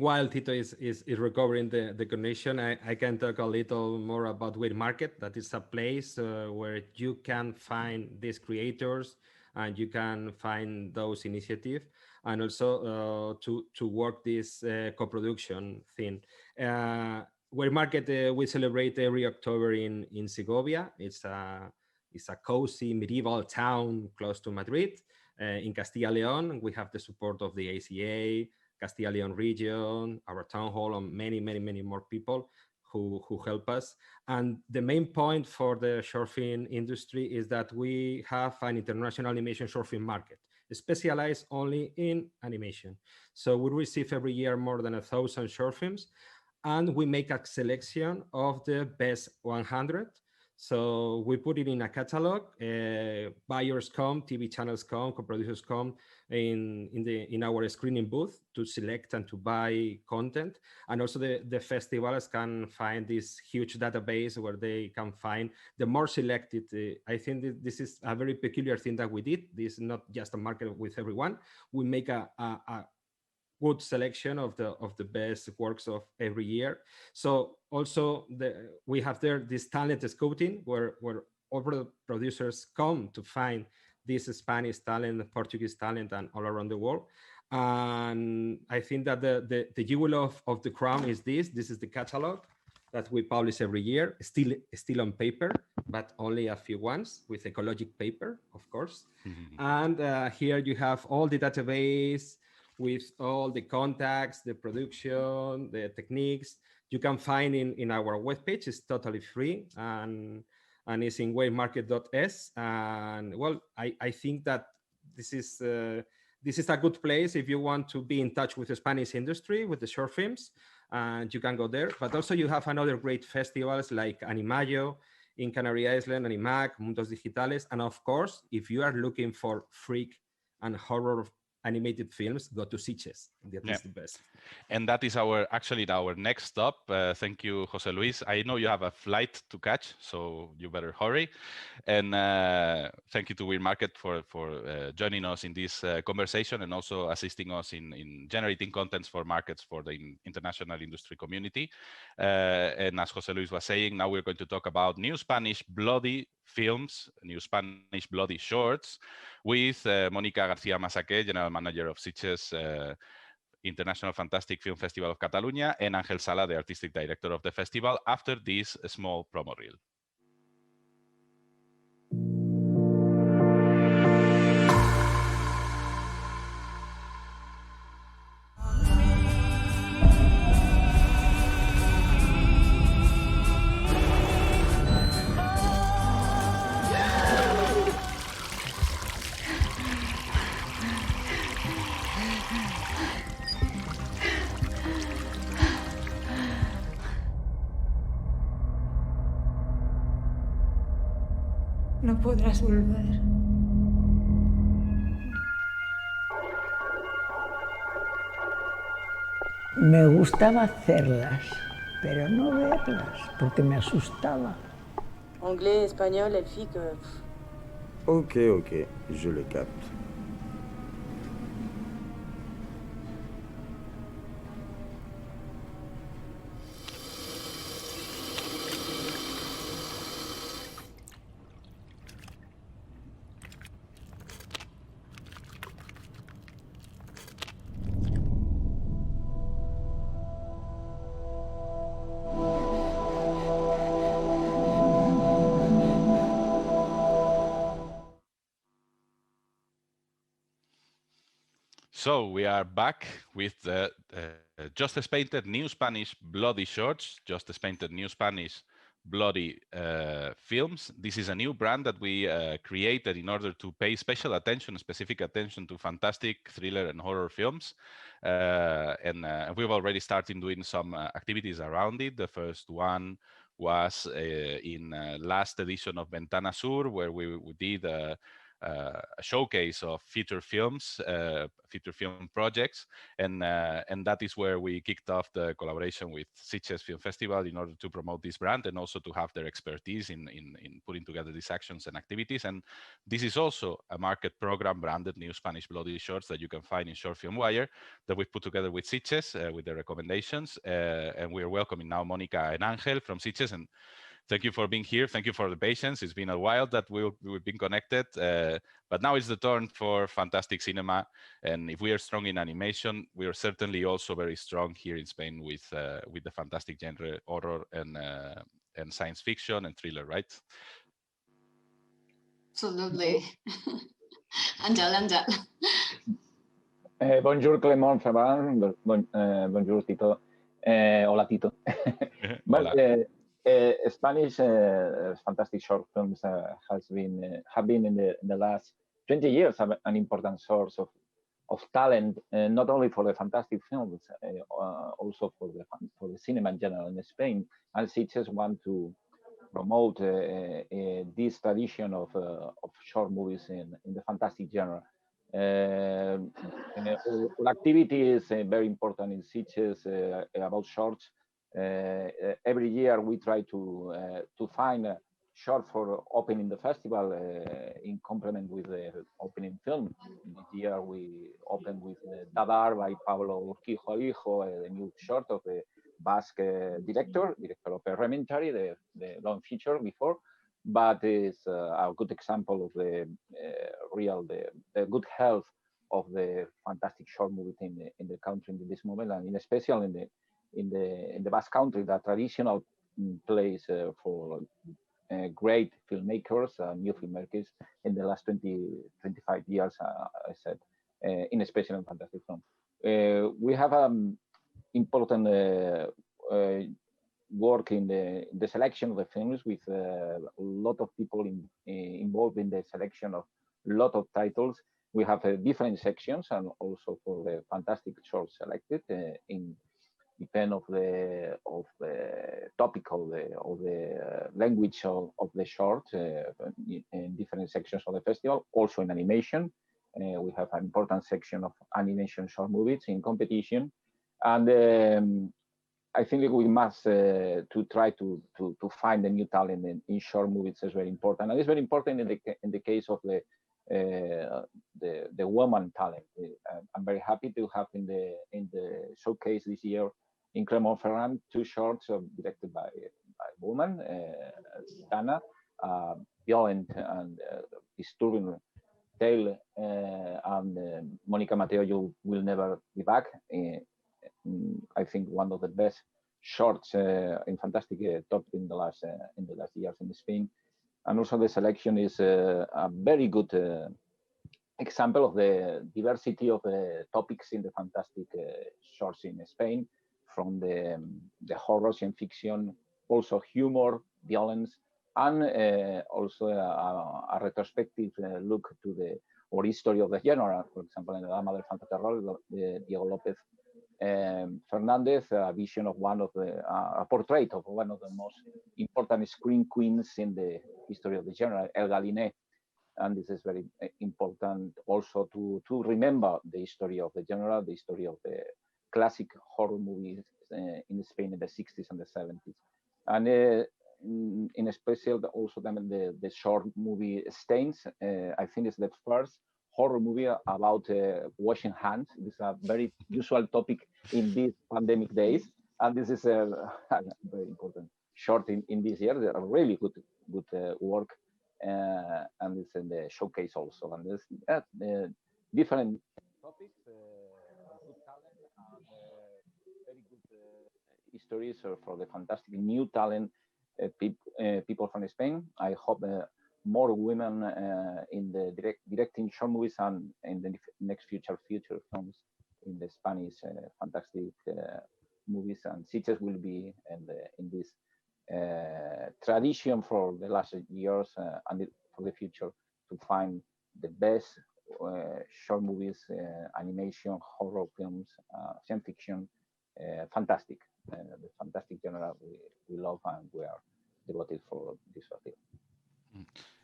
while Tito is recovering the connection, I can talk a little more about Wait Market. That is a place where you can find these creators and you can find those initiatives, and also to work this co-production thing. Wait Market we celebrate every October in Segovia. It's a cozy medieval town close to Madrid. In Castilla-León, we have the support of the ACA, Castilla-León region, our town hall, and many more people who help us. And the main point for the short film industry is that we have an international animation short film market, specialized only in animation. So we receive every year more than 1,000 short films, and we make a selection of the best 100. So we put it in a catalog. Buyers come, TV channels come, co-producers come in our screening booth to select and to buy content. And also the festivals can find this huge database where they can find the more selected. I think this is a very peculiar thing that we did. This is not just a market with everyone. We make a good selection of the best works of every year. So also we have there this talent scouting where all producers come to find this Spanish talent, Portuguese talent, and all around the world. And I think that the jewel of the crown is this. This is the catalog that we publish every year, still on paper, but only a few ones with ecologic paper, of course. And here you have all the database, with all the contacts, the production, the techniques. You can find in our webpage. It's totally free, and it's in wavemarket.es. And well, I think that this is a good place if you want to be in touch with the Spanish industry, with the short films, and you can go there. But also you have another great festivals like Animayo in Canary Island, Animac, Mundos Digitales. And of course, if you are looking for freak and horror animated films, go to Sitges. That is the best. And that is actually our next stop. Thank you, Jose Luis. I know you have a flight to catch, so you better hurry. And thank you to Weird Market for joining us in this conversation and also assisting us in generating contents for markets for the international industry community. And as Jose Luis was saying, now we're going to talk about new Spanish bloody films, new Spanish bloody shorts, with Mónica García Masaqué, General Manager of Sitges International Fantastic Film Festival of Catalunya, and Ángel Sala, the Artistic Director of the festival, after this small promo reel. No podrás volver. Me gustaba hacerlas, pero no verlas, porque me asustaba. Anglais, espagnol, elfique. Ok, je le capte. So we are back with the Just Spainted New Spanish Bloody Shorts, Just Spainted New Spanish Bloody Films. This is a new brand that we created in order to pay specific attention to fantastic thriller and horror films. And we've already started doing some activities around it. The first one was in last edition of Ventana Sur, where we did a showcase of feature films, feature film projects, and that is where we kicked off the collaboration with Sitges Film Festival in order to promote this brand and also to have their expertise in putting together these actions and activities. And this is also a market program branded New Spanish Bloody Shorts that you can find in Short Film Wire that we've put together with Sitges with the recommendations. And we are welcoming now Monica and Angel from Sitges. And thank you for being here. Thank you for the patience. It's been a while that we've been connected, but now it's the turn for fantastic cinema. And if we are strong in animation, we are certainly also very strong here in Spain with the fantastic genre horror and science fiction and thriller, right? Absolutely. Angel. Bonjour Clermont-Ferrand, bonjour Tito, hola Tito. Well, Spanish fantastic short films have been in the last 20 years an important source of talent, not only for the fantastic films, also for the cinema in general in Spain. And Sitges want to promote this tradition of short movies in the fantastic genre. Our activity is very important in Sitges about shorts. Every year we try to find a short for opening the festival in complement with the opening film. This year we opened with Dadar by Pablo Urquijo Hijo, the new short of the Basque director of Elementary, the long feature before, but it's a good example of the good health of the fantastic short movie in the country in this moment, and in special in the Basque Country, the traditional place for great filmmakers, new filmmakers in the last 25 years, I said, in special and fantastic film. We have important work in the selection of the films with a lot of people involved in the selection of a lot of titles. We have different sections, and also for the fantastic shorts selected in depend of the topic of the language of the short in different sections of the festival. Also in animation, we have an important section of animation short movies in competition, and I think we must to try to find a new talent in short movies is very important, and it's very important in the case of the woman talent. I'm very happy to have in the showcase this year in Clermont-Ferrand 2 shorts directed by a woman, Dana, violent and disturbing tale, and Monica Mateo, You Will Never Be Back. I think one of the best shorts in fantastic top in the last years in Spain, and also the selection is a very good example of the diversity of topics in the fantastic shorts in Spain, from the horror, science fiction, also humor, violence, and also a retrospective look to the history of the genre. For example, in La Madre Fantaterror, Diego López Fernandez, a vision of a portrait of one of the most important screen queens in the history of the genre, El Galiné. And this is very important also to remember the history of the genre, the history of the classic horror movies in Spain in the 60s and the 70s. And in special also the short movie Stains. I think it's the first horror movie about washing hands. This is a very usual topic in these pandemic days, and this is a very important short in this year. They are really good work, and it's in the showcase also. And there's different topics, good talent, and very good histories for the fantastic new talent people from Spain. I hope more women in the directing short movies and in the next future films in the Spanish fantastic movies, and Sitges will be in this tradition for the last years and for the future to find the best short movies, animation, horror films, science fiction, fantastic, the fantastic genre we love, and we are devoted for this field.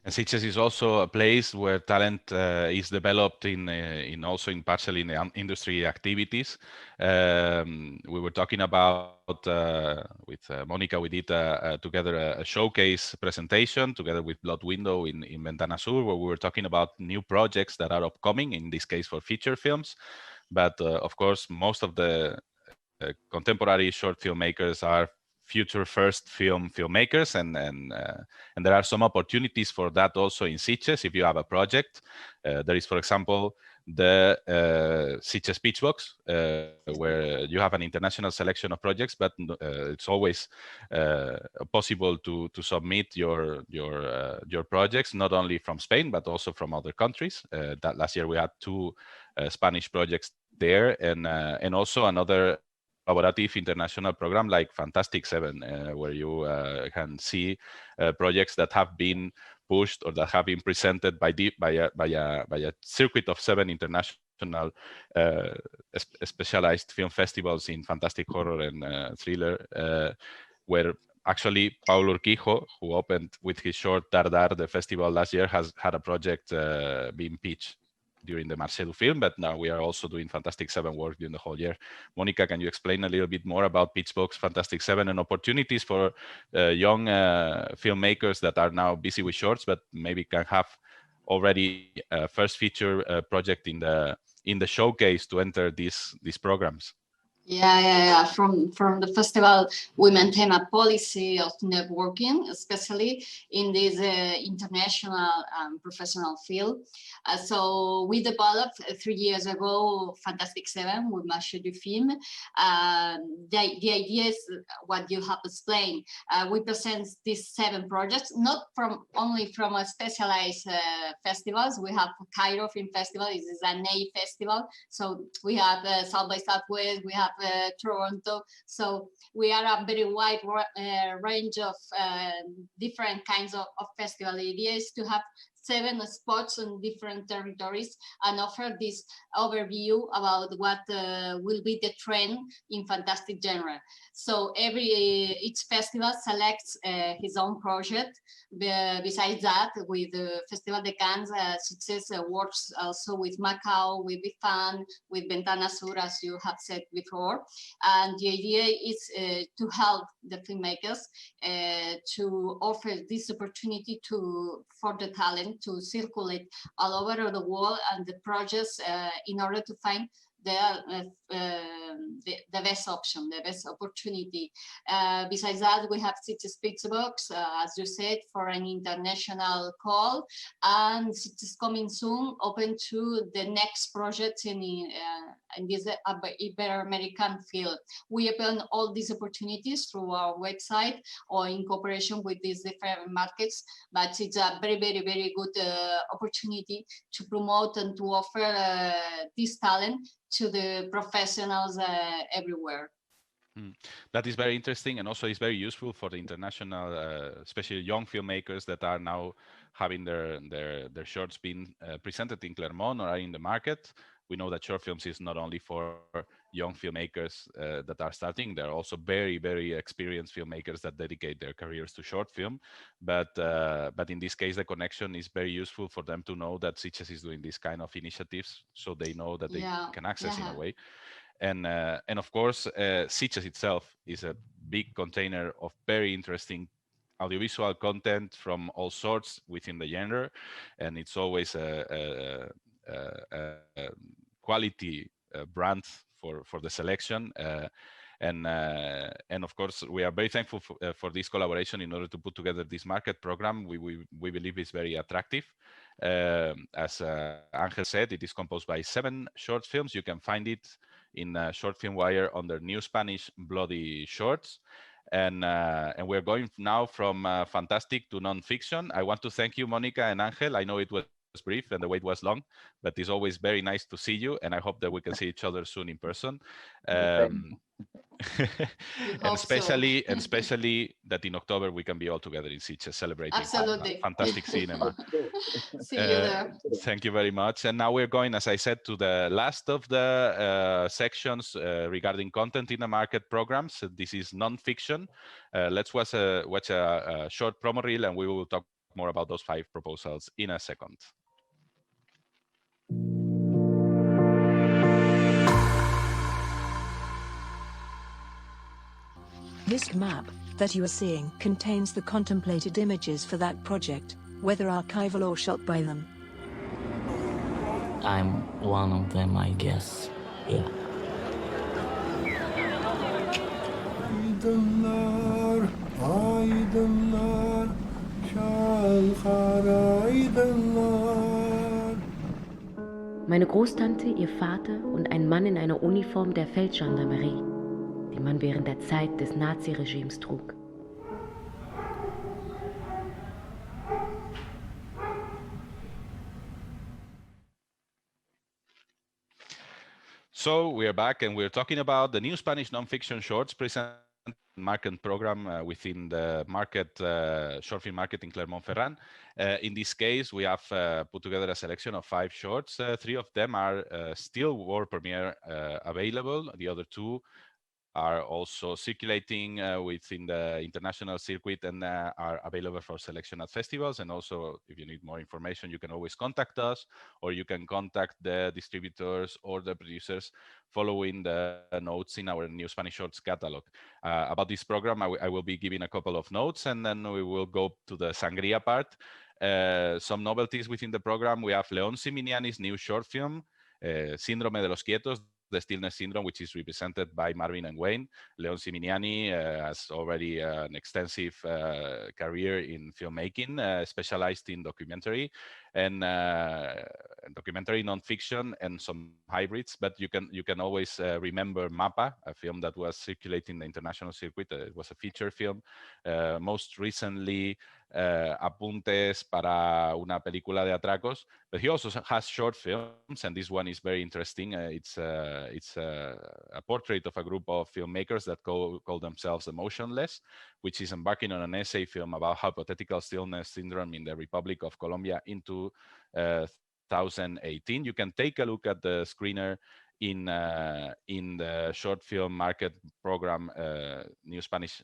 And Sitges is also a place where talent is developed in also in partially in the industry activities. We were talking about with Monica, we did together a showcase presentation together with Blood Window in Ventana Sur, where we were talking about new projects that are upcoming, in this case for feature films. But of course, most of the contemporary short filmmakers are future first filmmakers, and there are some opportunities for that also in Sitges. If you have a project, there is, for example, the Sitges Pitchbox, where you have an international selection of projects, but it's always possible to submit your projects, not only from Spain but also from other countries. That last year we had 2 Spanish projects there, and also another collaborative international program like Fantastic 7, where you can see projects that have been pushed or that have been presented by a circuit of 7 international specialized film festivals in fantastic horror and thriller, where actually Paulo Urquijo, who opened with his short Dar the festival last year, has had a project being pitched during the Marcelo film, but now we are also doing Fantastic 7 work during the whole year. Monica, can you explain a little bit more about Pitchbox, Fantastic 7, and opportunities for young filmmakers that are now busy with shorts, but maybe can have already a first feature project in the showcase to enter these programs? Yeah. From the festival, we maintain a policy of networking, especially in this international professional field. So we developed 3 years ago Fantastic 7 with Marcel Film. The idea is what you have explained. We present these 7 projects, not only from a specialized festivals. We have Cairo Film Festival. This is an A festival. So we have South by Southwest. We have Toronto. So we are a very wide range of different kinds of festival. The idea is to have 7 spots in different territories and offer this overview about what will be the trend in fantastic genre. So each festival selects his own project. Besides that, with the Festival de Cannes, Success works also with Macau, with Bifan, with Ventana Sur, as you have said before. And the idea is to help the filmmakers to offer this opportunity for the talent to circulate all over the world and the projects in order to find the best option, the best opportunity. Besides that, we have Sitges Pitchbox, as you said, for an international call, and Sitges coming soon, open to the next project in this Ibero-American field. We open all these opportunities through our website or in cooperation with these different markets, but it's a very, very, very good opportunity to promote and to offer this talent to the professionals everywhere. That is very interesting, and also is very useful for the international, especially young filmmakers that are now having their shorts being presented in Clermont or are in the market. We know that short films is not only for young filmmakers that are starting. There are also very, very experienced filmmakers that dedicate their careers to short film. But in this case, the connection is very useful for them to know that Sitges is doing this kind of initiatives, so they know that they can access in a way. And of course, Sitges itself is a big container of very interesting audiovisual content from all sorts within the genre, and it's always a quality brand for the selection. And of course, we are very thankful for this collaboration in order to put together this market program. We believe it's very attractive. As Angel said, it is composed by 7 short films. You can find it in Short Film Wire under New Spanish Bloody Shorts. And we're going now from fantastic to non-fiction. I want to thank you, Monica and Angel. I know it was brief and the wait was long, but it's always very nice to see you, and I hope that we can see each other soon in person. And especially that in October we can be all together in Sitges celebrating fantastic cinema. See you there. Thank you very much. And now we're going, as I said, to the last of the sections regarding content in the market programs. This is non-fiction. Let's watch a short promo reel, and we will talk more about those 5 proposals in a second. This map that you are seeing contains the contemplated images for that project, whether archival or shot by them. I'm one of them, I guess. Yeah. Aydınlar, aydınlar, şalkar aydınlar. Meine Großtante, ihr Vater und ein Mann in einer Uniform der Feldgendarmerie, die man während der Zeit des Naziregimes trug. So we are back and we're talking about the new Spanish nonfiction shorts presented market program within the market short film market in Clermont-Ferrand. In this case, we have put together a selection of 5 shorts. 3 of them are still world premiere available. The other 2 are also circulating within the international circuit and are available for selection at festivals. And also, if you need more information, you can always contact us, or you can contact the distributors or the producers following the notes in our new Spanish Shorts catalog. About this program, I will be giving a couple of notes, and then we will go to the sangria part. Some novelties within the program. We have León Siminiani's new short film, Síndrome de los Quietos, the stillness syndrome, which is represented by Marvin and Wayne. León Siminiani has already an extensive career in filmmaking, specialized in documentary and documentary nonfiction and some hybrids. But you can always remember Mapa, a film that was circulating the international circuit. It was a feature film. Most recently, Apuntes para una película de atracos. But he also has short films, and this one is very interesting. It's a portrait of a group of filmmakers that call themselves Emotionless, which is embarking on an essay film about hypothetical stillness syndrome in the Republic of Colombia in 2018. You can take a look at the screener in the short film market program, New Spanish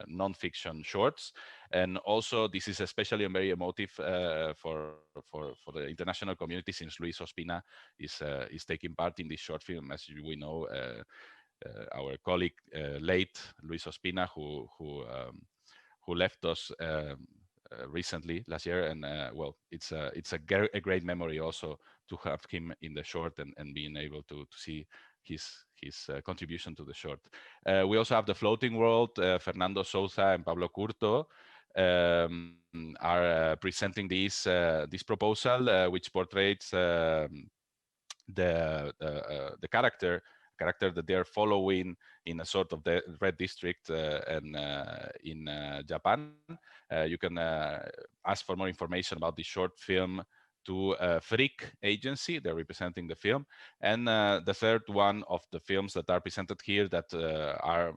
Nonfiction Shorts. And also, this is especially very emotive for the international community, since Luis Ospina is taking part in this short film. As we know, our colleague, late Luis Ospina, who left us recently last year, and well, it's a great memory also to have him in the short and being able to see his contribution to the short. We also have The Floating World. Fernando Souza and Pablo Curto are presenting this proposal, which portrays the character that they're following in a sort of the red district and in Japan. You can ask for more information about the short film to Freak Agency. They're representing the film. And the third one of the films that are presented here that are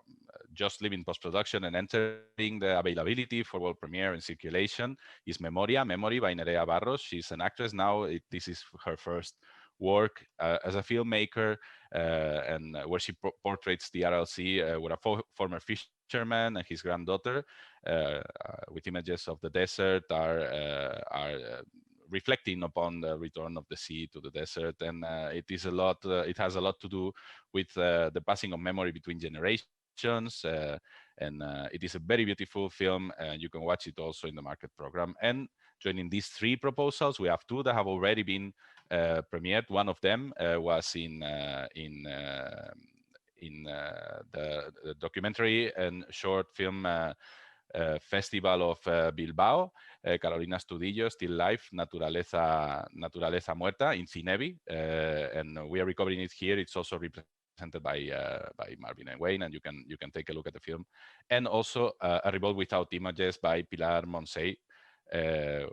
just leaving post-production and entering the availability for world premiere and circulation is Memory by Nerea Barros. She's an actress now. This is her first work as a filmmaker, and where she portrays the RLC with a former fisherman and his granddaughter, with images of the desert are reflecting upon the return of the sea to the desert. And it has a lot to do with the passing of memory between generations. And it is a very beautiful film, and you can watch it also in the market program. And joining these 3 proposals, we have 2 that have already been premiered. One of them was in the documentary and short film Festival of Bilbao, Carolina Estudillo, Still Life, Naturaleza Muerta in Cinebi, and we are recovering it here. It's also represented by Marvin and Wayne, and you can take a look at the film. And also A Revolt Without Images by Pilar Monsey,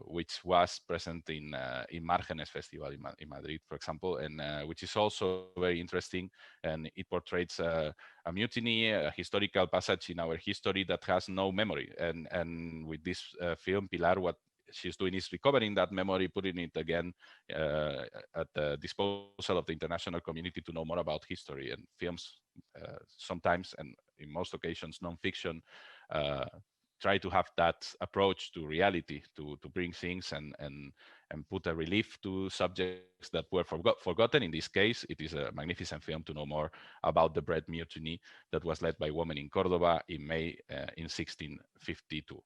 which was present in Márgenes Festival in Madrid, for example, and which is also very interesting. And it portrays a mutiny, a historical passage in our history that has no memory. And with this film, Pilar, what she's doing is recovering that memory, putting it again at the disposal of the international community to know more about history. And films sometimes, and in most occasions, nonfiction, try to have that approach to reality, to bring things and put a relief to subjects that were forgotten. In this case, it is a magnificent film to know more about the bread mutiny that was led by women in Cordoba in May in 1652.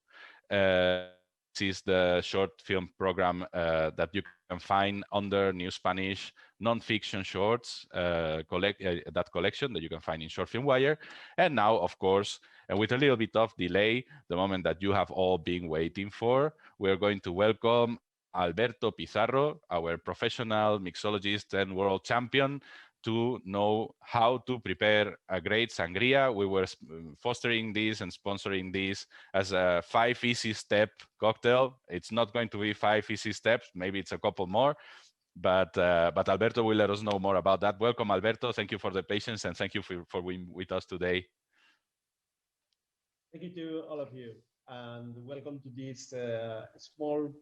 This is the short film program that you can find under New Spanish Non-Fiction Shorts that collection that you can find in Short Film Wire. And now, of course, and with a little bit of delay, the moment that you have all been waiting for, we're going to welcome Alberto Pizarro, our professional mixologist and world champion, to know how to prepare a great sangria. We were fostering this and sponsoring this as a 5 easy step cocktail. It's not going to be 5 easy steps. Maybe it's a couple more, but Alberto will let us know more about that. Welcome, Alberto. Thank you for the patience and thank you for being with us today. Thank you to all of you and welcome to this small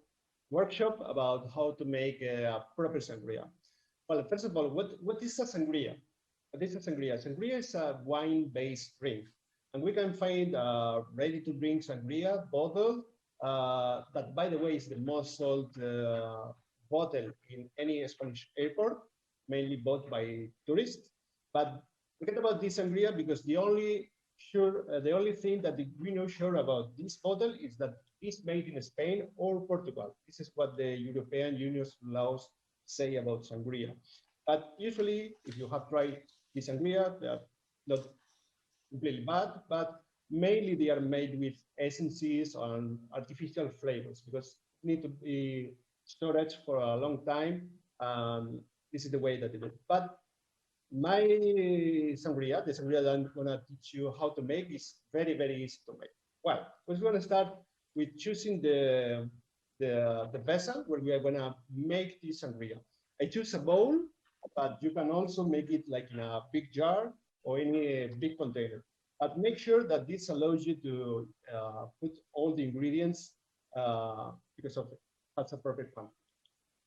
workshop about how to make a proper sangria. Well, first of all, what is a sangria? What is a sangria? Sangria is a wine-based drink, and we can find a ready-to-drink sangria bottle that, by the way, is the most sold bottle in any Spanish airport, mainly bought by tourists. But forget about this sangria because the only thing that we know sure about this bottle is that it's made in Spain or Portugal. This is what the European Union's laws say about sangria. But usually, if you have tried this sangria, they are not completely bad, but mainly they are made with essences and artificial flavors because it need to be stored for a long time. This is the way that it is. But my sangria, the sangria that I'm gonna teach you how to make, is very, very easy to make. Well, we're gonna start with choosing the vessel where we are gonna make this sangria. I choose a bowl, but you can also make it like in a big jar or in a big container. But make sure that this allows you to put all the ingredients because of that's a perfect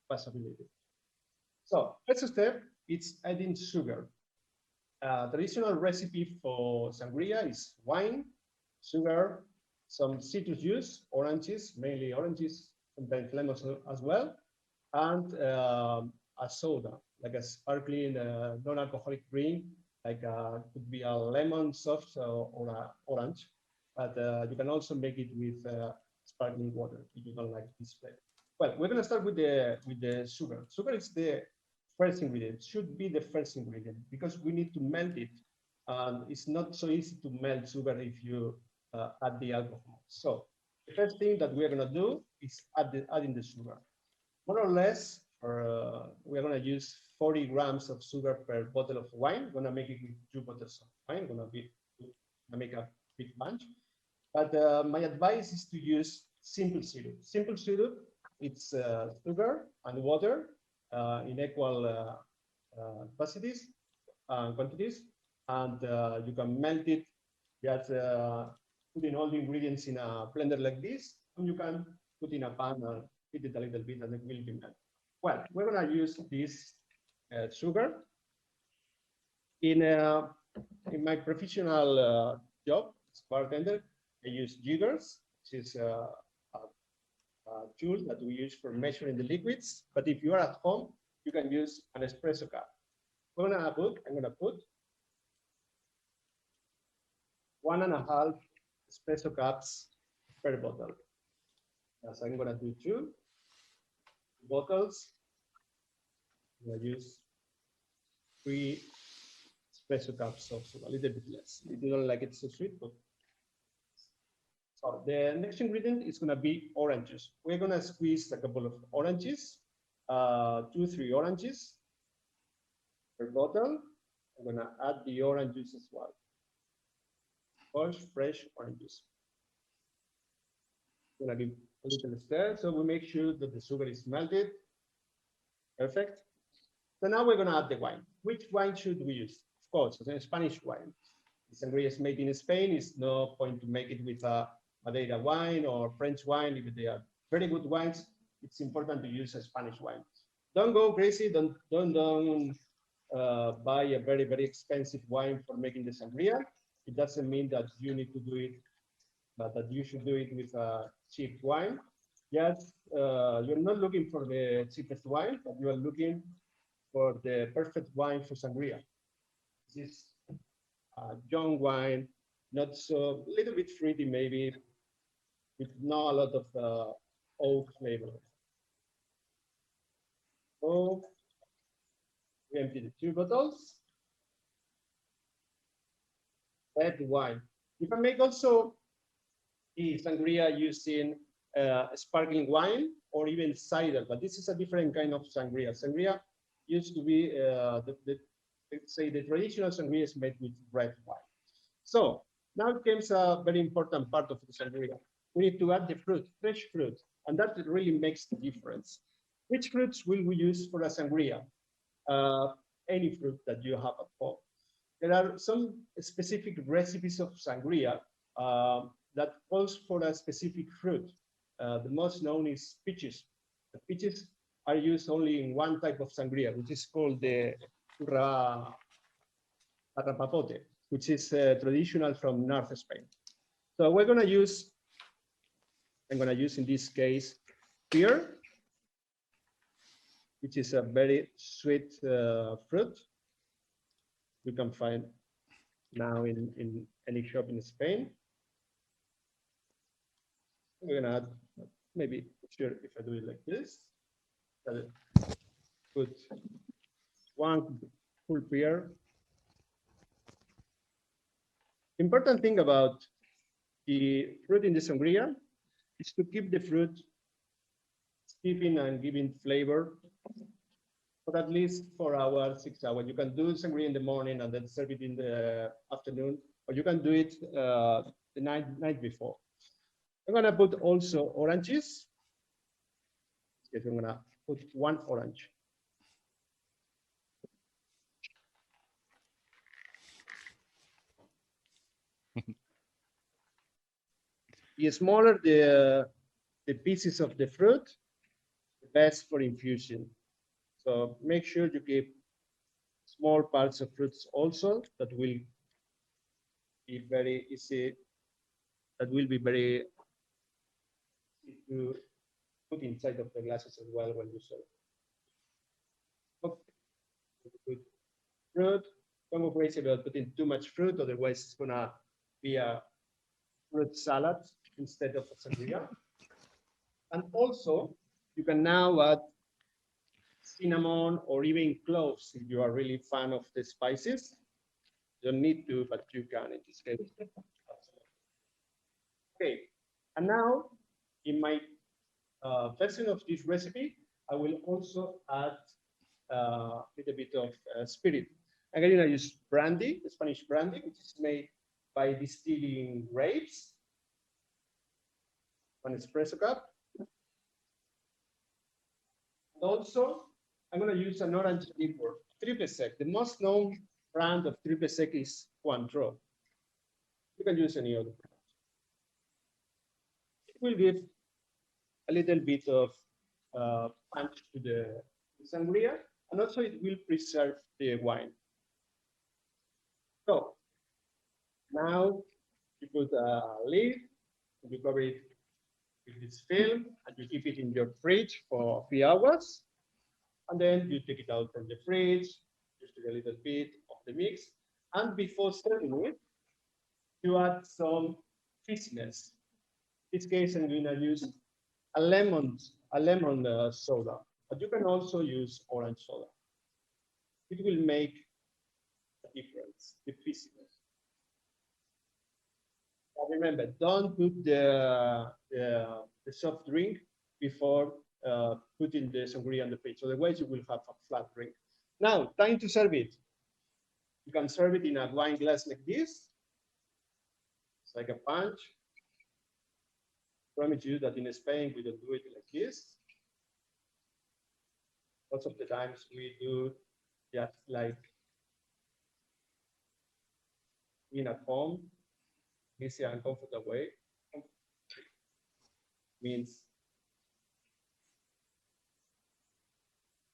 possibility. So first step, it's adding sugar. Traditional recipe for sangria is wine, sugar, some citrus juice, oranges, mainly oranges, sometimes lemons as well, and a soda, like a sparkling non-alcoholic drink, like could be a lemon soft or an orange. But you can also make it with sparkling water if you don't like this flavor. Well, we're going to start with the sugar. Sugar is the first ingredient, should be the first ingredient because we need to melt it. And it's not so easy to melt sugar if you add the alcohol. So the first thing that we're going to do is adding the sugar. More or less, we're going to use 40 grams of sugar per bottle of wine. We're going to make it with 2 bottles of wine. We're going to make a big bunch. But my advice is to use simple syrup. Simple syrup, it's sugar and water in equal quantities, and you can melt it. Just putting all the ingredients in a blender like this, and you can put in a pan and heat it a little bit, and it will be melted. Well, we're gonna use this sugar. In my professional job as bartender, I use jiggers, which is a tool that we use for measuring the liquids. But if you are at home, you can use an espresso cup. I'm gonna put 1.5 espresso cups per bottle. So I'm gonna do 2 bottles. I'm gonna use 3 espresso cups of sugar, a little bit less. If you don't like it so sweet, but so the next ingredient is going to be oranges. We're going to squeeze a couple of oranges, 2-3 oranges per bottle. I'm going to add the oranges as well. Fresh oranges. I'm going to give a little stir so we make sure that the sugar is melted. Perfect. So now we're going to add the wine. Which wine should we use? Of course, it's a Spanish wine. The sangria is made in Spain. It's no point to make it with a Madeira wine or French wine. If they are very good wines, it's important to use a Spanish wine. Don't go crazy. Don't buy a very, very expensive wine for making the sangria. It doesn't mean that you need to do it but that you should do it with a cheap wine. Yes, you're not looking for the cheapest wine, but you are looking for the perfect wine for sangria. This is a young wine, not so, little bit fruity maybe, with not a lot of oak flavor. So we empty the 2 bottles. Red wine. You can make also the sangria using sparkling wine or even cider, but this is a different kind of sangria. Sangria used to be, let's say, the traditional sangria is made with red wine. So now comes a very important part of the sangria. We need to add the fruit, fresh fruit, and that really makes the difference. Which fruits will we use for a sangria? Any fruit that you have at home. There are some specific recipes of sangria that calls for a specific fruit. The most known is peaches. The peaches are used only in one type of sangria, which is called the Arrapapote, which is traditional from North Spain. So we're going to use, I'm going to use in this case, pear, which is a very sweet fruit. You can find now in any shop in Spain. We're going to add, maybe, sure, if I do it like this, put 1 full pear. Important thing about the fruit in the sangria is to keep the fruit steeping and giving flavor for at least 4 hours, 6 hours. You can do sangria in the morning and then serve it in the afternoon, or you can do it the night before. I'm gonna put also oranges. Yes, I'm gonna put 1 orange. The smaller the pieces of the fruit, the best for infusion. So make sure you keep small parts of fruits also that will be very easy, that will be very easy to put inside of the glasses as well when you serve. Okay. Good fruit. Don't go crazy about putting too much fruit, otherwise it's gonna be a fruit salad instead of a sangria. And also, you can now add cinnamon or even cloves if you are really fan of the spices. You don't need to, but you can in this case. Okay, and now in my version of this recipe, I will also add a little bit of spirit. I'm going to use brandy, Spanish brandy, which is made by distilling grapes. 1 espresso cup. Also, I'm going to use an orange liqueur, Triple Sec. The most known brand of Triple Sec is Cointreau. You can use any other brand. It will give a little bit of punch to the sangria, and also it will preserve the wine. So now you put a lid, you cover it with this film, and you keep it in your fridge for 3 hours. And then you take it out from the fridge, just a little bit of the mix. And before serving it, you add some fizziness. In this case, I'm going to use a lemon soda, but you can also use orange soda. It will make a difference, the fizziness. But remember, don't put the soft drink before putting the sangria on the plate. So otherwise you will have a flat drink. Now, time to serve it. You can serve it in a wine glass like this. It's like a punch. I promise you that in Spain, we don't do it like this. Most of the times we do just like in at home, easy and comfortable way. Means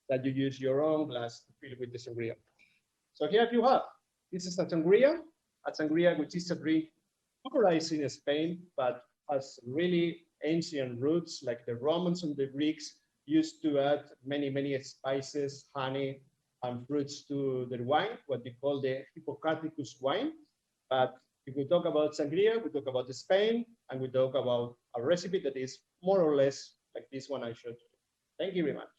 that you use your own glass to fill with the sangria. So here you have, this is a sangria which is a drink popularized in Spain, but has really ancient roots, like the Romans and the Greeks used to add many spices, honey, and fruits to their wine, what we call the Hippocraticus wine. But if we talk about sangria, we talk about Spain, and we talk about a recipe that is more or less like this one I showed you. Thank you very much.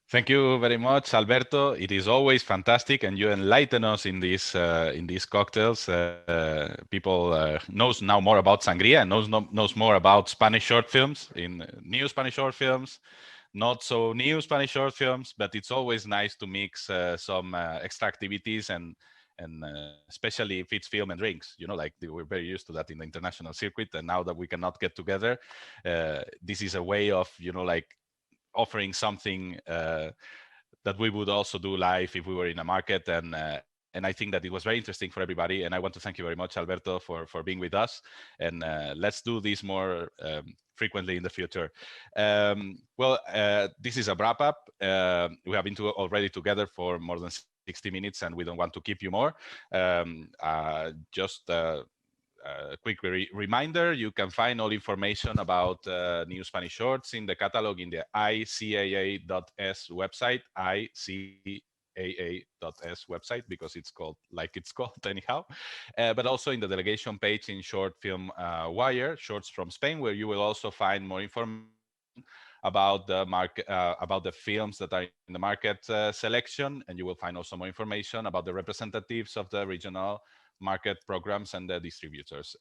Thank you very much, Alberto. It is always fantastic, and you enlighten us in these cocktails. People knows now more about sangria and knows more about Spanish short films, in new Spanish short films, not so new Spanish short films. But it's always nice to mix some extra activities and especially if it's film and drinks, like we're very used to that in the international circuit. And now that we cannot get together, this is a way of like offering something that we would also do live if we were in a market. And I think that it was very interesting for everybody. And I want to thank you very much, Alberto, for being with us. And let's do this more frequently in the future. This is a wrap up. We have been already together for more than 60 minutes, and we don't want to keep you more. Just a quick reminder, you can find all information about new Spanish shorts in the catalog in the ICAA.s website, ICAA.s website, because it's called like it's called anyhow, but also in the delegation page in Short Film Wire, Shorts from Spain, where you will also find more information about the market, about the films that are in the market selection, and you will find also more information about the representatives of the regional market programs and the distributors.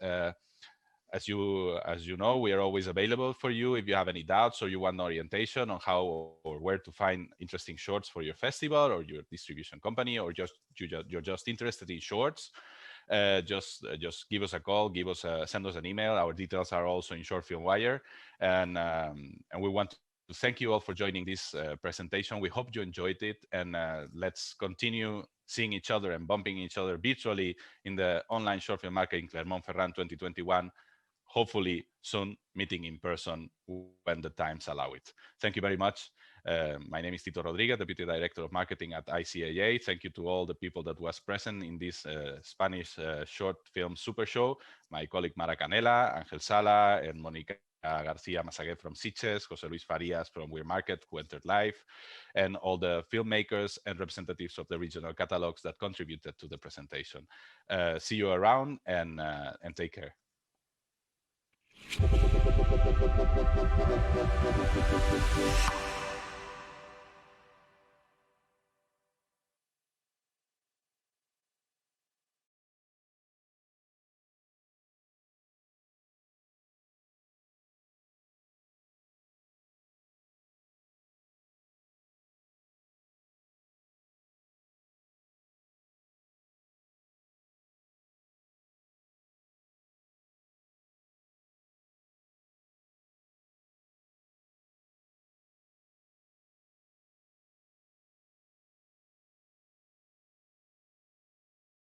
As you know, we are always available for you if you have any doubts or you want orientation on how or where to find interesting shorts for your festival or your distribution company, or you're just interested in shorts. Just give us a call, send us an email. Our details are also in Short Film Wire, and we want to thank you all for joining this presentation. We hope you enjoyed it, and let's continue seeing each other and bumping each other virtually in the online short film market in Clermont-Ferrand 2021. Hopefully soon meeting in person when the times allow it. Thank you very much. My name is Tito Rodriguez, Deputy Director of Marketing at ICAA. Thank you to all the people that was present in this Spanish short film super show. My colleague Mara Canela, Angel Sala, and Monica Garcia Masaguet from Sitges, Jose Luis Farias from Weir Market, who entered live, and all the filmmakers and representatives of the regional catalogs that contributed to the presentation. See you around, and take care.